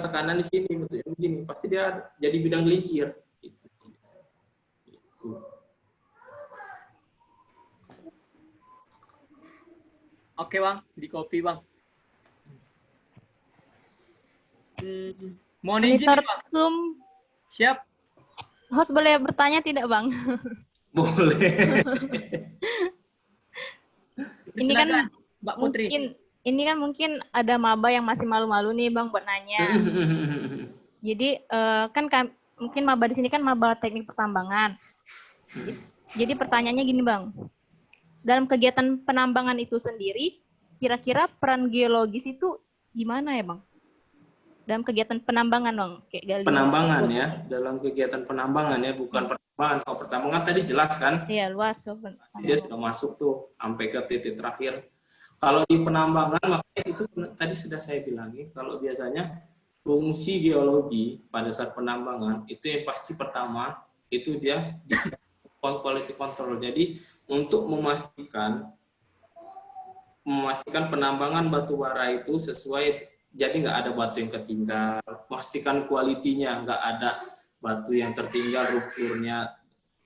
tekanan di sini, bentuknya begini, pasti dia jadi bidang gelincir.
Oke Bang, di copy Bang. Mohon izin
Monitor
Bang.
Zoom.
Siap.
Host boleh bertanya tidak, Bang?
Boleh.
Ini kan
Mbak Putri.
mungkin ada maba yang masih malu-malu nih Bang buat nanya. Jadi mungkin maba di sini kan maba teknik pertambangan. Jadi pertanyaannya gini Bang. Dalam kegiatan penambangan itu sendiri, kira-kira peran geologis itu gimana ya Bang? Dalam kegiatan penambangan Bang, kayak gali.
Penambangan ya, dalam kegiatan penambangan ya, bukan pertambangan. Kalau pertambangan tadi jelas kan?
Iya, luas.
Dia sudah masuk tuh sampai ke titik terakhir. Kalau di penambangan makanya itu tadi sudah saya bilangin, kalau biasanya fungsi geologi pada saat penambangan itu yang pasti pertama itu dia di quality control. Jadi untuk memastikan penambangan batu bara itu sesuai, jadi nggak ada batu yang ketinggal, pastikan kualitinya, nggak ada batu yang tertinggal, rupturnya,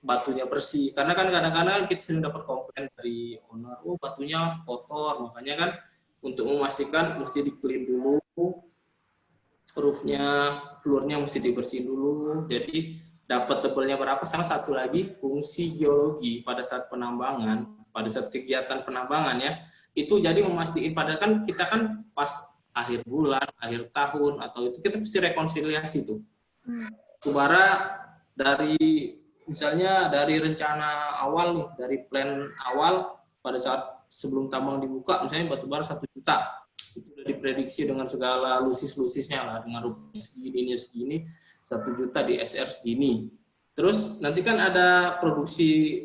batunya bersih. Karena kan kadang-kadang kita sering dapat komplain dari owner, oh batunya kotor, makanya kan untuk memastikan mesti di clean dulu, roofnya, floornya mesti dibersihin dulu. Jadi dapat tebelnya berapa. Sama satu lagi fungsi geologi pada saat penambangan, pada saat kegiatan penambangan ya, itu jadi memastikan, padahal kan kita kan pas akhir bulan, akhir tahun atau itu kita mesti rekonsiliasi tuh. Bara dari misalnya dari rencana awal nih, dari plan awal pada saat sebelum tambang dibuka, misalnya batubara 1 juta, itu sudah diprediksi dengan segala lusis-lusisnya lah, dengan rupiah segini, 1 juta di SR segini. Terus nanti kan ada produksi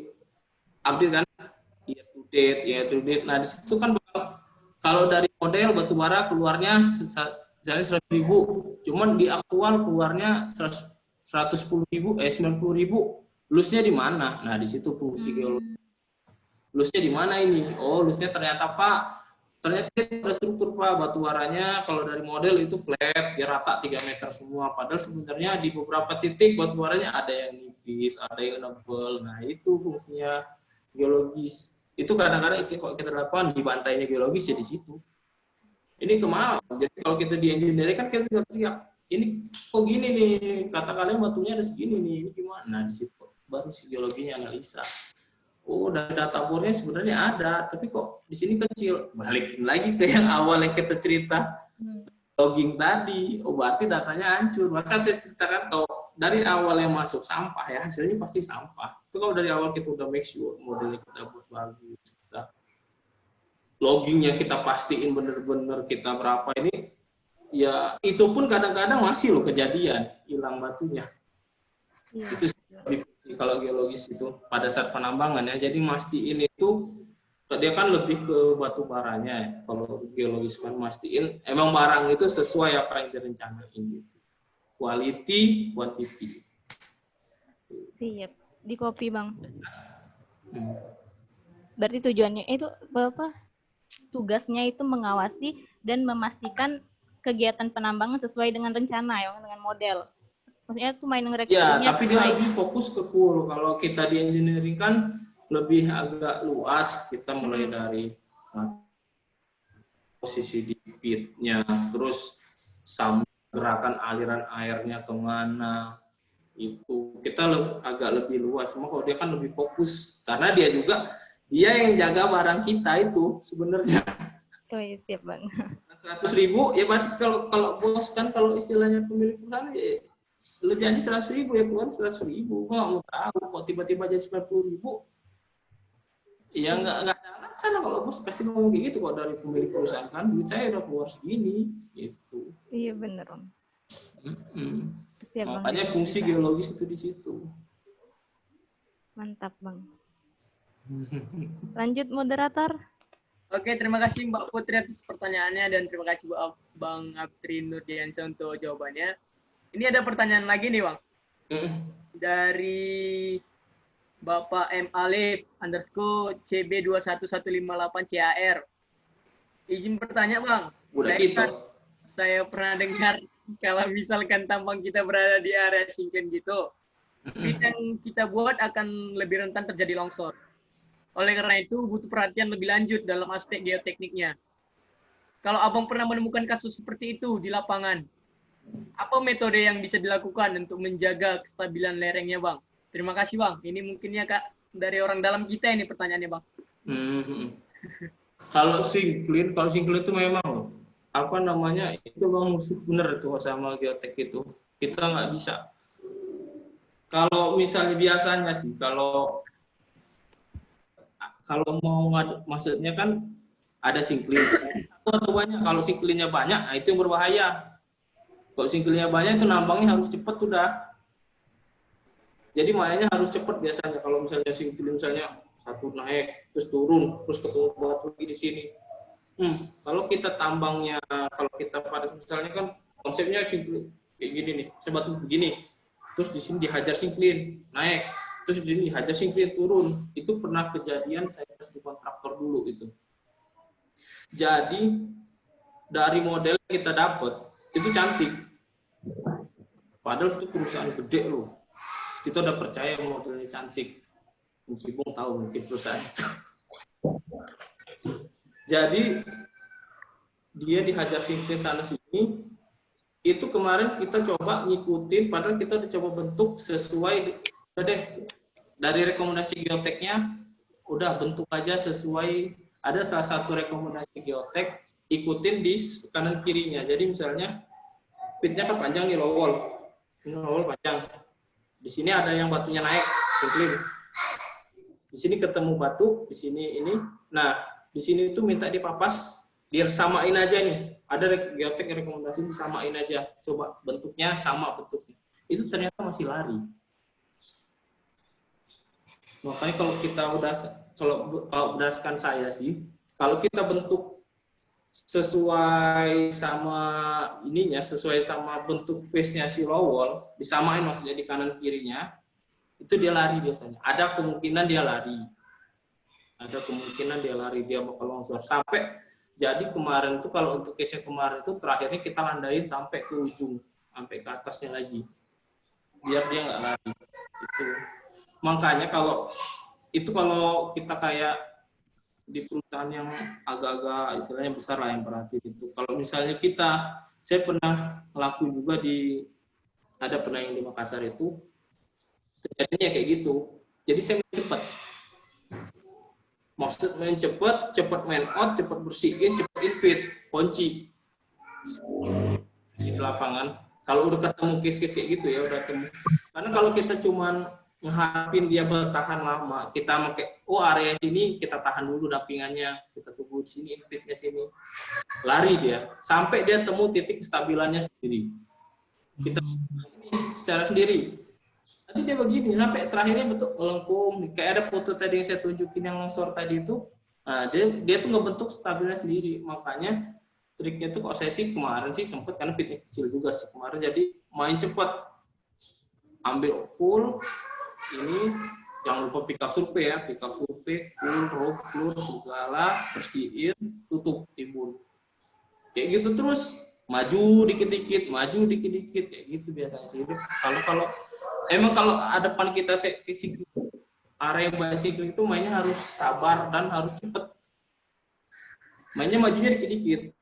update kan, year to date. Nah di situ kan kalau dari model batubara keluarnya misalnya 100.000, cuman di aktual keluarnya 110.000, 90.000. Lusnya di mana? Nah, di situ fungsi geologi. Lusnya di mana ini? Oh, lusnya ternyata Pak, ternyata ada struktur Pak, batubaranya kalau dari model itu flat, dia rata 3 meter semua. Padahal sebenarnya di beberapa titik batubaranya ada yang nipis, ada yang nebel. Nah, itu fungsinya geologis. Itu kadang-kadang kalau kita lakukan di bantainya geologis ya di situ. Ini kemana? Jadi kalau kita di engineering kan kita teriak, ini kok gini nih, kata kalian batunya ada segini nih, ini gimana? Nah, di situ baru geologinya analisa. Oh, dari data bornya sebenarnya ada, tapi kok di sini kecil. Balikin lagi ke yang awal yang kita cerita, logging tadi. Oh, berarti datanya hancur. Maka saya ceritakan kalau dari awal yang masuk sampah ya, hasilnya pasti sampah. Tapi kalau dari awal kita udah make sure modelnya kita buat bagus, kita loggingnya kita pastiin bener-bener kita berapa ini, ya itu pun kadang-kadang masih loh kejadian hilang batunya. Itu kalau geologis itu pada saat penambangan ya. Jadi mastiin itu dia kan lebih ke batu baranya ya. Kalau geologis kan mastiin emang barang itu sesuai apa yang direncanain gitu. Quality, quantity.
Siap. Di copy, Bang. Berarti tujuannya itu apa? Tugasnya itu mengawasi dan memastikan kegiatan penambangan sesuai dengan rencana ya, dengan model. Maksudnya itu main
ya, tapi dia lebih fokus ke cool. Kalau kita di engineering kan lebih agak luas. Kita mulai dari posisi di pitnya, terus gerakan aliran airnya kemana, itu kita agak lebih luas. Cuma kalau dia kan lebih fokus, karena dia yang jaga barang kita itu sebenarnya.
Oh iya, siap Bang.
100.000 ya berarti kalau bos kan kalau istilahnya pemilik perusahaan ya, lu janji 100.000 ya keluar 100.000. Gua nggak mau tahu kok tiba-tiba jadi 90.000. Ya nggak ada alasan kalau bos pasti ngomong gitu kok dari pemilik perusahaan kan duit saya udah keluar segini gitu.
Iya bener Om. Siap,
Makanya
Bang.
fungsi geologis itu di situ.
Mantap Bang. Lanjut moderator.
Oke, terima kasih Mbak Putri atas pertanyaannya dan terima kasih Bang Apri Nurdiansyah untuk jawabannya. Ini ada pertanyaan lagi nih Bang. Dari Bapak M. Alif _ CB21158CAR. Izin bertanya Bang.
Udah gitu.
Saya pernah dengar kalau misalkan tambang kita berada di area sinkron gitu, pit yang kita buat akan lebih rentan terjadi longsor. Oleh karena itu, butuh perhatian lebih lanjut dalam aspek geotekniknya. Kalau Abang pernah menemukan kasus seperti itu di lapangan, apa metode yang bisa dilakukan untuk menjaga kestabilan lerengnya, Bang? Terima kasih, Bang. Ini mungkinnya Kak dari orang dalam kita ini pertanyaannya, Bang.
Kalau sinkron itu memang apa namanya itu Bang musuh bener itu sama geotek itu. Kita nggak bisa. Kalau misalnya biasanya sih kalau mau maksudnya kan ada sinkling atau banyak. Kalau sinklingnya banyak, nah itu yang berbahaya. Kalau sinklingnya banyak itu nambangnya harus cepat udah. Jadi mainnya harus cepat biasanya. Kalau misalnya sinkling misalnya satu naik terus turun terus ketemu batu lagi di sini. Kalau kita tambangnya, kalau kita pada misalnya kan konsepnya sinkling kayak gini nih, saya batu begini, terus di sini dihajar sinkling naik. Terus jadi hajar sinkron turun. Itu pernah kejadian saya pas di kontraktor dulu itu. Jadi dari model yang kita dapat itu cantik. Padahal itu perusahaan gede loh. Kita udah percaya modelnya cantik. Mungkin Bung tahu mungkin perusahaan itu. Jadi dia dihajar sinkron sana sini. itu kemarin kita coba ngikutin, padahal kita udah coba bentuk sesuai, udah deh, dari rekomendasi geoteknya, udah bentuk aja sesuai, ada salah satu rekomendasi geotek, ikutin di kanan kirinya. Jadi misalnya, pitnya kan panjang nih, low wall. Ini low wall panjang. Di sini ada yang batunya naik, sinkling. Di sini ketemu batu, di sini ini. Nah, di sini itu minta dipapas, disamain aja nih. Ada geotek rekomendasi disamain aja. Coba bentuknya sama bentuknya. Itu ternyata masih lari. Makanya kalau kita udah, kalau berdasarkan saya sih, kalau kita bentuk sesuai sama ininya, sesuai sama bentuk face-nya si low wall, disamain maksudnya di kanan kirinya, itu dia lari biasanya. Ada kemungkinan dia lari. Ada kemungkinan dia lari, dia bakal longsor. Sampai, jadi kemarin tuh kalau untuk case kemarin tuh terakhirnya kita landain sampai ke ujung, sampai ke atasnya lagi. Biar dia nggak lari. Itu. Makanya kalau kita kayak di perusahaan yang agak-agak istilahnya besar lah yang perhatiin itu. Kalau misalnya saya pernah ngelakuin juga pernah yang di Makassar itu, kejadiannya kayak gitu. Jadi saya main cepat. Maksud main cepat main out, cepat bersihin, cepat invit, kunci di lapangan. Kalau udah ketemu case-case kayak gitu ya udah ketemu. Karena kalau kita cuman ngeharapin dia bertahan lama, kita pakai area sini kita tahan dulu dampingannya, kita tunggu di sini, invitnya sini, lari dia sampai dia temu titik kestabilannya sendiri. Kita ini secara sendiri. Nanti dia begini sampai terakhirnya betul melengkung. Kayak ada foto tadi yang saya tunjukin yang longsor tadi itu, nah dia tuh ngebentuk stabilnya sendiri. Makanya triknya tuh kalau saya sih kemarin sih sempet karena fitnya kecil juga sih kemarin, jadi main cepat, ambil full. Ini jangan lupa pick up survei ya, pick up survei, full, segala, bersihin, tutup timbun. Kayak gitu terus, maju dikit-dikit, kayak gitu biasanya sih. Kalau ada depan kita area yang banyak sinkling itu mainnya harus sabar dan harus cepet. Mainnya majunya dikit-dikit.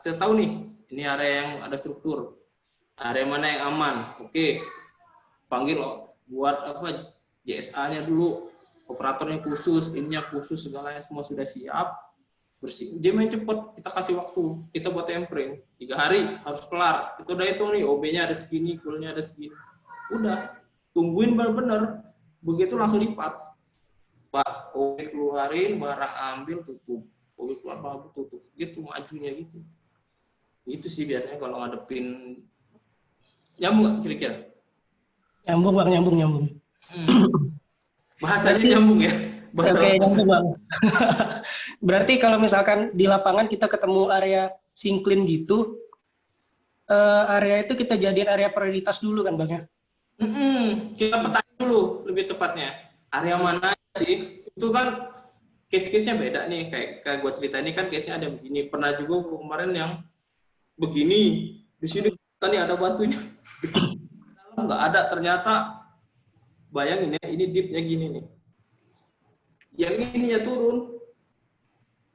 Saya tahu nih, ini area yang ada struktur, area mana yang aman. Oke, panggil buat JSA-nya dulu, operatornya khusus, ininya khusus, segalanya semua sudah siap, bersih. Dia main cepet, kita kasih waktu, kita buat time frame, 3 hari harus kelar. Itu udah hitung nih, OB-nya ada segini, cool-nya ada segini. Udah, tungguin bener-bener, begitu langsung lipat. Pak, OB keluarin, barang ambil, tutup. OB keluar, barang tutup. Gitu, majunya gitu. Itu sih biasanya kalau ngadepin, nyambung kira-kira?
Nyambung Bang, nyambung.
Bahasanya nyambung ya?
Oke, nyambung Bang. Berarti kalau misalkan di lapangan kita ketemu area sinkling gitu, area itu kita jadiin area prioritas dulu kan Bang ya?
Kita petain dulu lebih tepatnya. Area mana sih? Itu kan case-case-nya beda nih. Kayak gue cerita ini kan case-nya ada begini. Pernah juga kemarin yang begini. Di sini tadi ada batunya. Nggak ada, ternyata bayangin ya, ini deep-nya gini nih. Yang ininya turun.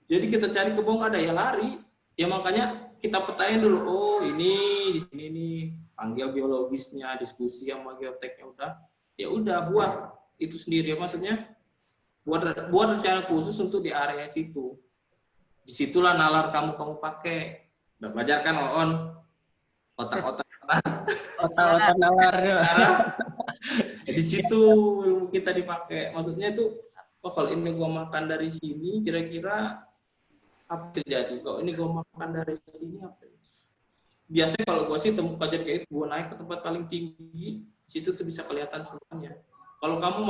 Jadi kita cari ke bawah ada ya lari. Ya makanya kita petain dulu. Oh ini di sini nih. Panggil biologisnya, diskusi sama geoteknya udah. Ya udah buat itu sendiri. Maksudnya buat rencana khusus untuk di area situ. Disitulah nalar kamu pakai. Udah belajar kan on otak-otak
nalar.
Di situ kita dipakai. Maksudnya itu, oh kalau ini gua makan dari sini, kira-kira apa terjadi? Kalau ini gua makan dari sini, apa? Biasanya kalau gua sih temu kajian kayak itu, gua naik ke tempat paling tinggi, situ tuh bisa kelihatan semuanya. Kalau kamu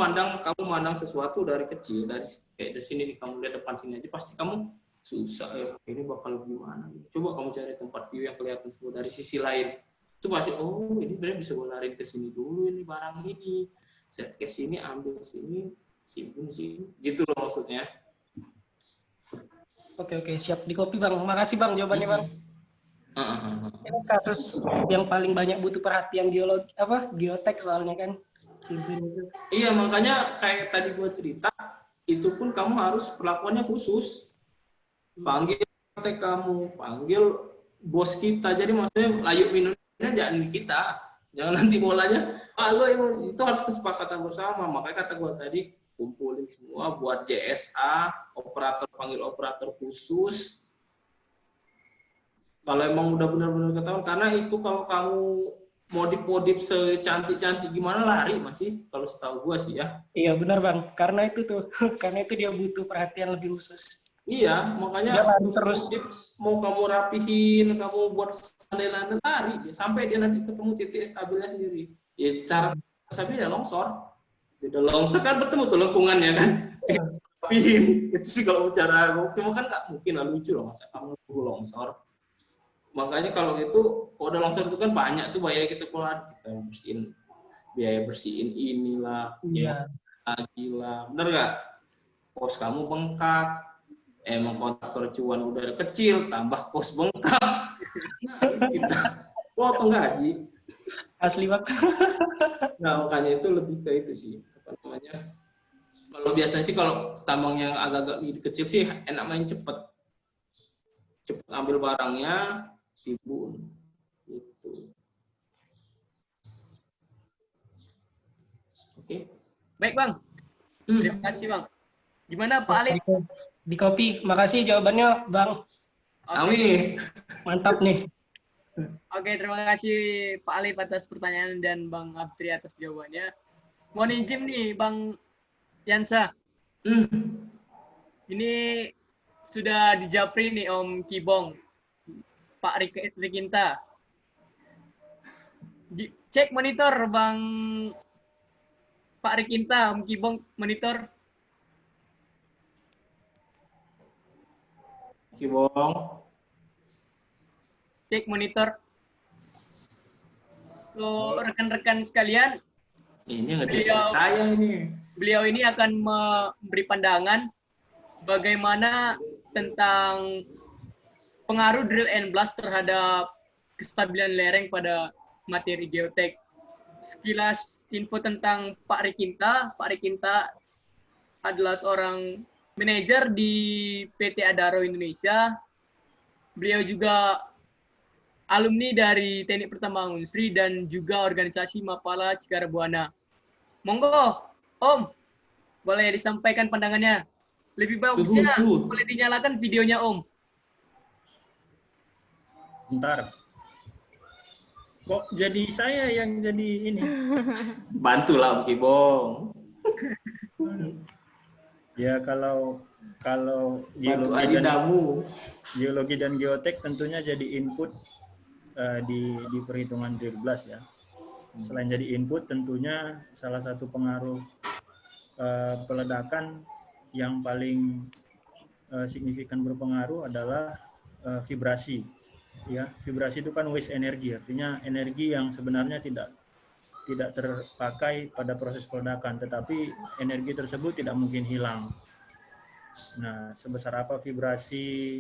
mandang sesuatu dari kecil, dari sini kamu lihat depan sini aja, pasti kamu susah ya. Ini bakal gimana? Coba kamu cari tempat view yang kelihatan semua dari sisi lain. Itu pasti, oh ini sebenarnya bisa gue lari ke sini dulu, ini barang ini, set ke sini, ambil sini, timbun sini, gitu loh maksudnya.
Oke, siap di copy Bang. Makasih Bang jawabannya Bang. Ini kasus yang paling banyak butuh perhatian geotek soalnya kan.
Iya, makanya kayak tadi gue cerita, itu pun kamu harus perlakuannya khusus. Panggil geotek kamu, panggil bos kita. Jadi maksudnya layuk minumnya jangan kita. Jangan nanti bolanya, lo yang itu harus kesepakatan bersama. Makanya kata gue tadi, kumpulin semua, buat JSA, operator panggil operator khusus. Kalau emang udah benar-benar ketahuan, karena itu kalau kamu modif-modif secantik-cantik gimana lari masih, kalau setahu gue sih ya.
Iya benar Bang, karena itu tuh, karena itu dia butuh perhatian lebih khusus.
Iya, makanya
Dia lari terus.
mau kamu rapihin, kamu buat landai-landai lari, sampai dia nanti ketemu titik stabilnya sendiri. Ya cara stabil ya longsor. Udah longsor kan bertemu tuh lengkungannya kan. Rapihin. Itu sih kalau bicara, cuma kan nggak mungkin lah, lucu loh masa kamu longsor. Makanya kalau itu, kalau udah longsor itu kan banyak tuh biaya kita keluar, kita bersihin, biaya bersihin inilah,
Iya.
lagi lah, bener nggak? Kos kamu bengkak, emang kontraktor cuan udah kecil, tambah kos bengkak, nah kita potong gaji.
Asli Bang.
Nah makanya itu lebih ke itu sih, apa namanya? Kalau biasanya sih kalau tambang yang agak-agak kecil sih enak main cepet ambil barangnya. Timbul itu. Oke.
Baik Bang, terima kasih Bang. Gimana Pak Ali?
Di kopi, makasih jawabannya Bang.
Amin.
Mantap nih.
Oke, terima kasih Pak Ali atas pertanyaan dan Bang Abdri atas jawabannya. Mohon izin nih Bang Yansa. Ini sudah dijapri nih Om Kibong, Pak Rikinta. Cek monitor Bang Pak Rikinta, Om Kibong monitor.
Kibong.
Cek monitor. So, rekan-rekan sekalian,
Ini ngedetek saya ini.
Beliau ini akan memberi pandangan bagaimana tentang pengaruh drill and blast terhadap kestabilan lereng pada materi geotek. Sekilas info tentang Pak Rikinta. Pak Rikinta adalah seorang manajer di PT Adaro Indonesia. Beliau juga alumni dari Teknik Pertambangan Unsri dan juga organisasi Mapala Cikara Buana. Monggo, Om, boleh disampaikan pandangannya. Lebih bagusnya boleh dinyalakan videonya, Om.
Bentar. Kok jadi saya yang jadi ini?
Bantulah Om Kibong.
Ya kalau geologi dan geotek tentunya jadi input di perhitungan drill blast ya. Selain jadi input, tentunya salah satu pengaruh peledakan yang paling signifikan berpengaruh adalah vibrasi. Ya, vibrasi itu kan waste energi, artinya energi yang sebenarnya tidak terpakai pada proses peledakan, tetapi energi tersebut tidak mungkin hilang. Nah, sebesar apa vibrasi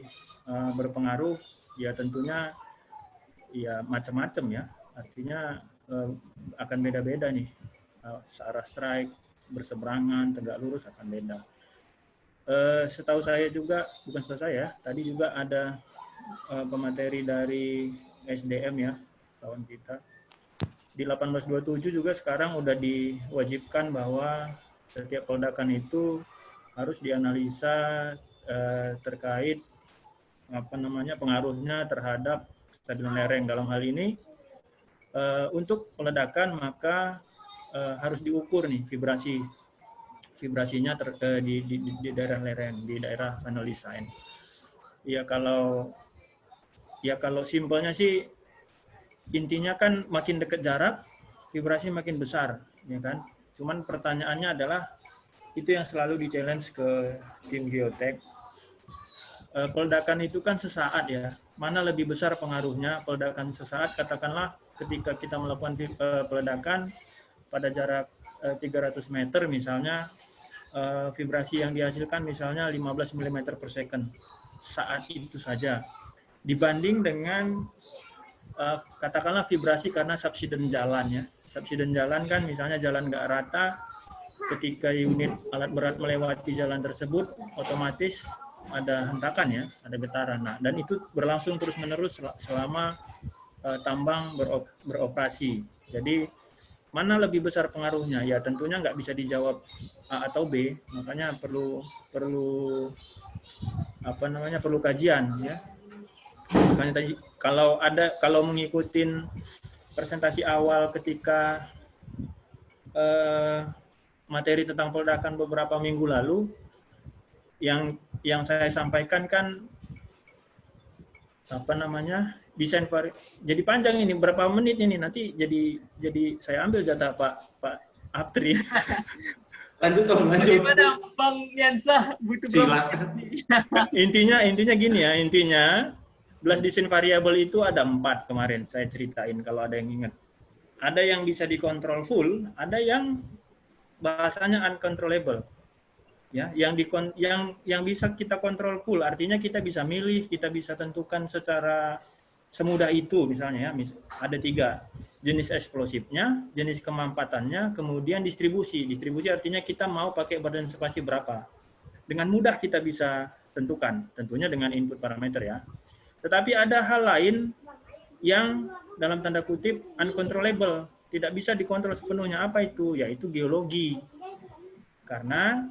berpengaruh? Ya tentunya ya macam-macam ya, artinya akan beda-beda nih, searah strike, berseberangan, tegak lurus akan beda. Setahu saya juga, bukan setahu saya, tadi juga ada pemateri dari SDM ya, kawan kita. Di 1827 juga sekarang udah diwajibkan bahwa setiap peledakan itu harus dianalisa terkait pengaruhnya terhadap kestabilan lereng. Dalam hal ini untuk peledakan maka harus diukur nih vibrasinya di daerah lereng, di daerah panel design. Ya kalau simpelnya sih intinya kan makin dekat jarak vibrasi makin besar, ya kan. Cuman pertanyaannya adalah itu yang selalu di-challenge ke tim geotek. Peledakan itu kan sesaat ya. Mana lebih besar pengaruhnya peledakan sesaat, katakanlah ketika kita melakukan peledakan pada jarak 300 meter misalnya, vibrasi yang dihasilkan misalnya 15 mm per second saat itu saja, dibanding dengan katakanlah vibrasi karena subsiden jalan ya. Subsiden jalan kan misalnya jalan nggak rata, ketika unit alat berat melewati jalan tersebut, otomatis ada hentakan ya, ada getaran. Nah, dan itu berlangsung terus-menerus selama tambang beroperasi. Jadi mana lebih besar pengaruhnya? Ya tentunya nggak bisa dijawab A atau B, makanya perlu perlu kajian ya. Makanya tadi kalau mengikuti presentasi awal ketika materi tentang peledakan beberapa minggu lalu, yang saya sampaikan kan desain jadi panjang ini, berapa menit ini, nanti jadi saya ambil jatah Pak Aptri.
Lanjut Om, lanjut.
Bagaimana Bang Yansa butuh
Silakan.
Intinya gini ya, belas desain variabel itu ada 4 kemarin saya ceritain kalau ada yang ingat. Ada yang bisa dikontrol full, ada yang bahasanya uncontrollable. Ya, yang bisa kita kontrol full artinya kita bisa milih, kita bisa tentukan secara semudah itu, misalnya ya, ada 3 jenis eksplosifnya, jenis kemampatannya, kemudian distribusi. Distribusi artinya kita mau pakai badan spasi berapa. Dengan mudah kita bisa tentukan, tentunya dengan input parameter ya. Tetapi ada hal lain yang dalam tanda kutip uncontrollable, tidak bisa dikontrol sepenuhnya. Apa itu? Yaitu geologi. Karena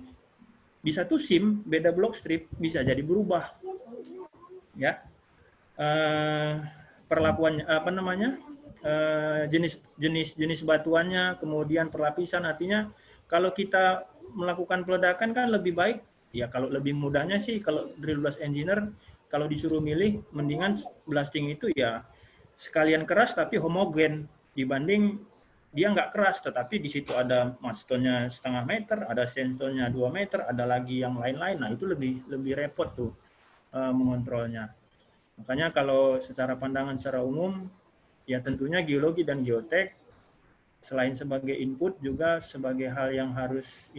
di satu SIM beda block strip bisa jadi berubah, ya. Perlakuannya jenis batuannya, kemudian perlapisan. Artinya kalau kita melakukan peledakan kan lebih baik ya, kalau lebih mudahnya sih kalau drill blast engineer kalau disuruh milih mendingan blasting itu ya sekalian keras tapi homogen dibanding dia nggak keras, tetapi di situ ada mudstone-nya 0,5 meter, ada sandstone-nya 2 meter, ada lagi yang lain-lain. Nah, itu lebih repot tuh mengontrolnya. Makanya kalau secara pandangan secara umum, ya tentunya geologi dan geotek selain sebagai input juga sebagai hal yang harus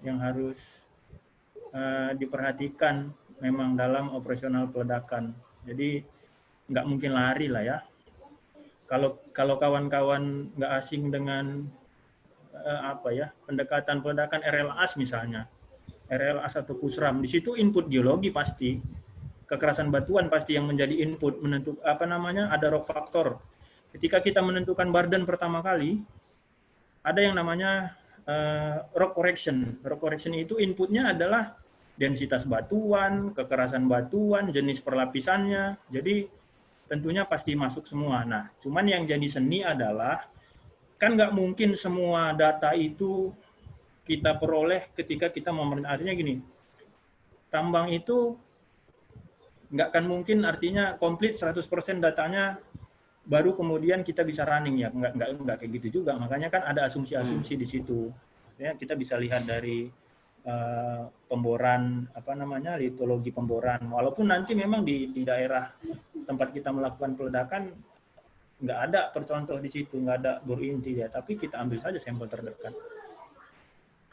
yang harus diperhatikan memang dalam operasional peledakan. Jadi nggak mungkin lari lah ya. Kalau kawan-kawan nggak asing dengan pendekatan peledakan RLAS misalnya, RLAS atau Pusram, di situ input geologi pasti, kekerasan batuan pasti yang menjadi input, ada rock factor. Ketika kita menentukan burden pertama kali, ada yang namanya rock correction. Rock correction itu inputnya adalah densitas batuan, kekerasan batuan, jenis perlapisannya. Jadi tentunya pasti masuk semua. Nah, cuman yang jadi seni adalah kan nggak mungkin semua data itu kita peroleh ketika kita mau artinya gini, tambang itu nggak akan mungkin artinya komplit 100% datanya baru kemudian kita bisa running ya, nggak kayak gitu juga. Makanya kan ada asumsi-asumsi di situ. Ya, kita bisa lihat dari pemboran litologi pemboran, walaupun nanti memang di daerah tempat kita melakukan peledakan nggak ada percontoh di situ, nggak ada bor inti ya, tapi kita ambil saja sampel terdekat.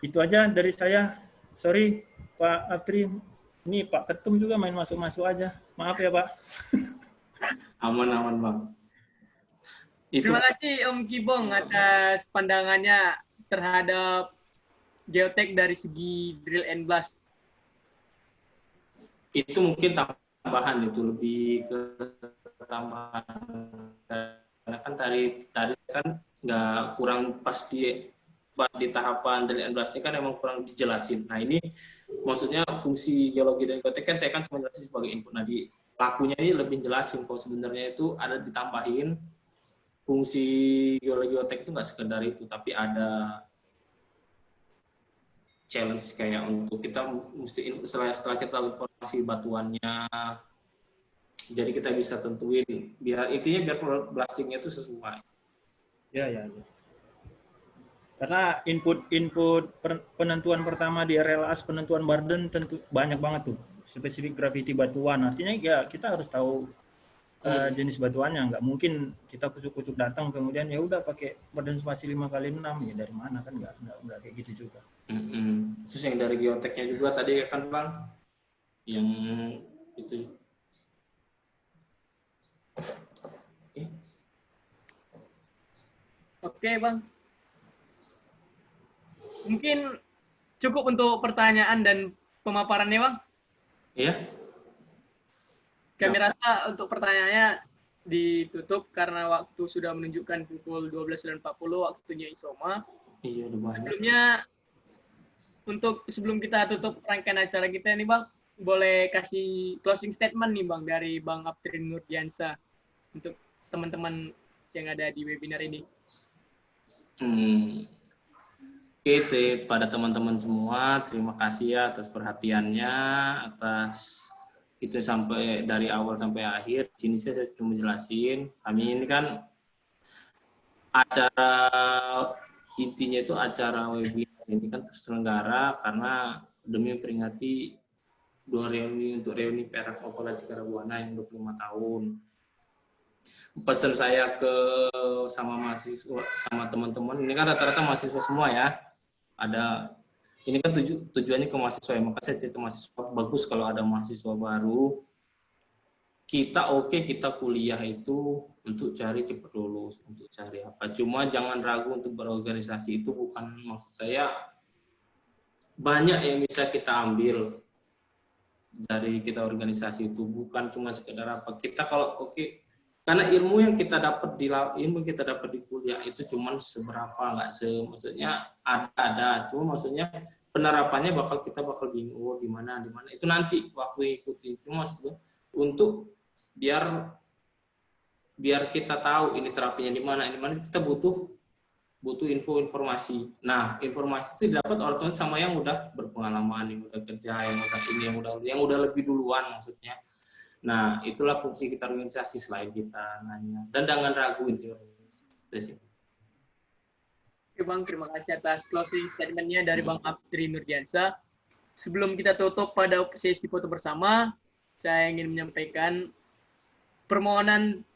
Itu aja dari saya. Sorry Pak Aptri, ini Pak Ketum juga main masuk-masuk aja, maaf ya Pak.
Aman Bang.
Terima kasih Om Kibong atas pandangannya terhadap geotek dari segi drill and blast.
Itu mungkin tambahan, itu lebih ke tambahan. Karena kan tadi kan nggak kurang pas di tahapan drill and blast ini kan emang kurang dijelasin. Nah ini maksudnya fungsi geologi dan geotek kan saya kan cuma jelasin sebagai input. Nah di lakunya ini lebih jelasin kalau sebenarnya itu ada ditambahin fungsi geologi geotek itu nggak sekedar itu, tapi ada challenge kayak untuk kita mesti setelah kita tahu informasi batuannya, jadi kita bisa tentuin biar blastingnya itu sesuai.
Ya. Karena input penentuan pertama di RLAS, penentuan burden tentu banyak banget tuh, spesifik gravity batuan. Artinya ya kita harus tahu jenis batuannya. Nggak mungkin kita kucuk-kucuk datang kemudian ya udah pakai badan spasi 5x6 ya, dari mana kan nggak kayak gitu juga.
Terus yang dari geoteknya juga tadi kan Bang, yang itu.
Oke Bang. Mungkin cukup untuk pertanyaan dan pemaparannya Bang.
Iya.
Kami rasa untuk pertanyaannya ditutup karena waktu sudah menunjukkan pukul 12.40 waktunya Isoma.
Iya, udah banyak.
Sebelumnya, sebelum kita tutup rangkaian acara kita nih Bang, boleh kasih closing statement nih Bang dari Bang Aptrin Nurdiansa untuk teman-teman yang ada di webinar ini.
Oke, pada teman-teman semua, terima kasih ya atas perhatiannya, atas itu sampai dari awal sampai akhir. Di sini saya cuma jelasin, kami ini kan acara intinya itu acara webinar ini kan terselenggara karena demi memperingati 2 reuni untuk reuni Perak Opala Cikarabuana yang 25 tahun. Pesan saya sama mahasiswa, sama teman-teman, ini kan rata-rata mahasiswa semua ya. Ini kan tujuannya ke mahasiswa ya, maka saya cerita mahasiswa, bagus kalau ada mahasiswa baru. Kita kuliah itu untuk cari cepat lulus, untuk cari apa. Cuma jangan ragu untuk berorganisasi, itu bukan maksud saya banyak yang bisa kita ambil dari kita organisasi itu, bukan cuma sekedar apa. Kita kalau karena ilmu yang kita dapat di kuliah itu cuman seberapa, maksudnya ada, cuma maksudnya penerapannya kita bakal bingung di mana itu nanti waktu ikuti. Cuma maksudnya untuk biar kita tahu ini terapinya di mana kita butuh informasi. Nah, informasi itu didapat orang sama yang udah berpengalaman, yang udah kerja, yang udah lebih duluan maksudnya. Nah, itulah fungsi kita organisasi selain kita nanya. Dan jangan ragu itu.
Oke Bang, terima kasih atas closing statement-nya dari Bang Aptrin Nurdiansa. Sebelum kita tutup pada sesi foto bersama, saya ingin menyampaikan permohonan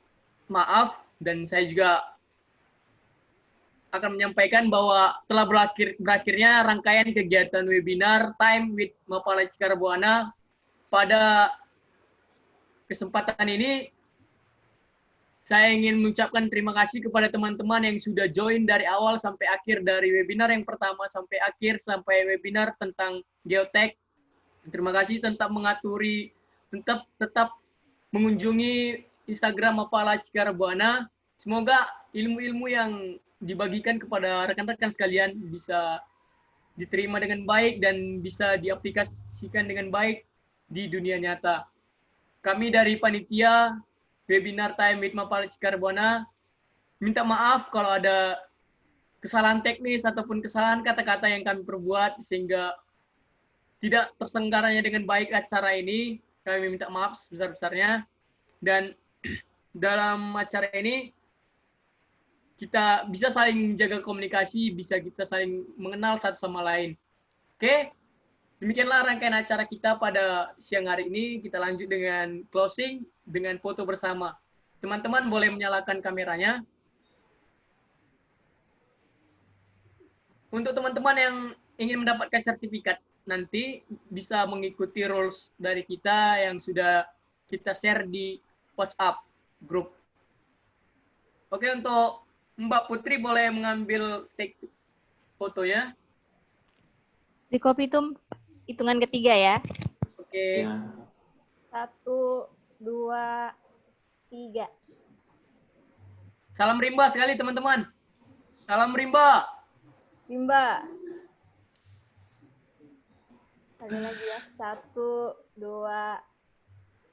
maaf dan saya juga akan menyampaikan bahwa telah berakhirnya rangkaian kegiatan webinar Time with Mapala Cikarabuana. Pada kesempatan ini, saya ingin mengucapkan terima kasih kepada teman-teman yang sudah join dari awal sampai akhir, dari webinar yang pertama sampai akhir, sampai webinar tentang geotek. Terima kasih tetap mengunjungi Instagram Mapala Cikarabuana. Semoga ilmu-ilmu yang dibagikan kepada rekan-rekan sekalian bisa diterima dengan baik dan bisa diaplikasikan dengan baik di dunia nyata. Kami dari panitia webinar Time with Mapala Cikarabuana minta maaf kalau ada kesalahan teknis ataupun kesalahan kata-kata yang kami perbuat sehingga tidak terselenggaranya dengan baik acara ini. Kami minta maaf sebesar-besarnya. Dan dalam acara ini kita bisa saling menjaga komunikasi, bisa kita saling mengenal satu sama lain. Oke, demikianlah rangkaian acara kita pada siang hari ini. Kita lanjut dengan closing, dengan foto bersama. Teman-teman boleh menyalakan kameranya. Untuk teman-teman yang ingin mendapatkan sertifikat, nanti bisa mengikuti rules dari kita yang sudah kita share di WhatsApp grup. Oke, untuk Mbak Putri boleh mengambil take fotonya.
Di copy itu hitungan ketiga ya.
Oke.
1, 2, 3.
Salam rimba sekali teman-teman. Salam rimba.
Rimba. Ada lagi ya. 1, 2,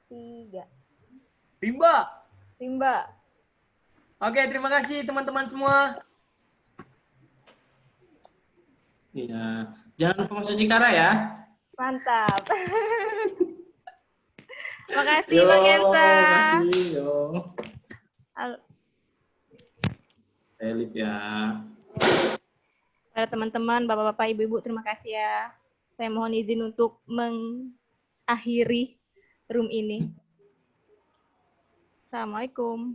3.
Rimba.
Rimba.
Oke, terima kasih teman-teman semua.
Iya, jangan lupa masuk Cikara ya.
Mantap. Makasih Bang Yansa.
Makasih, yo. Elip ya.
Para teman-teman, bapak-bapak, ibu-ibu, terima kasih ya. Saya mohon izin untuk mengakhiri room ini. Assalamualaikum.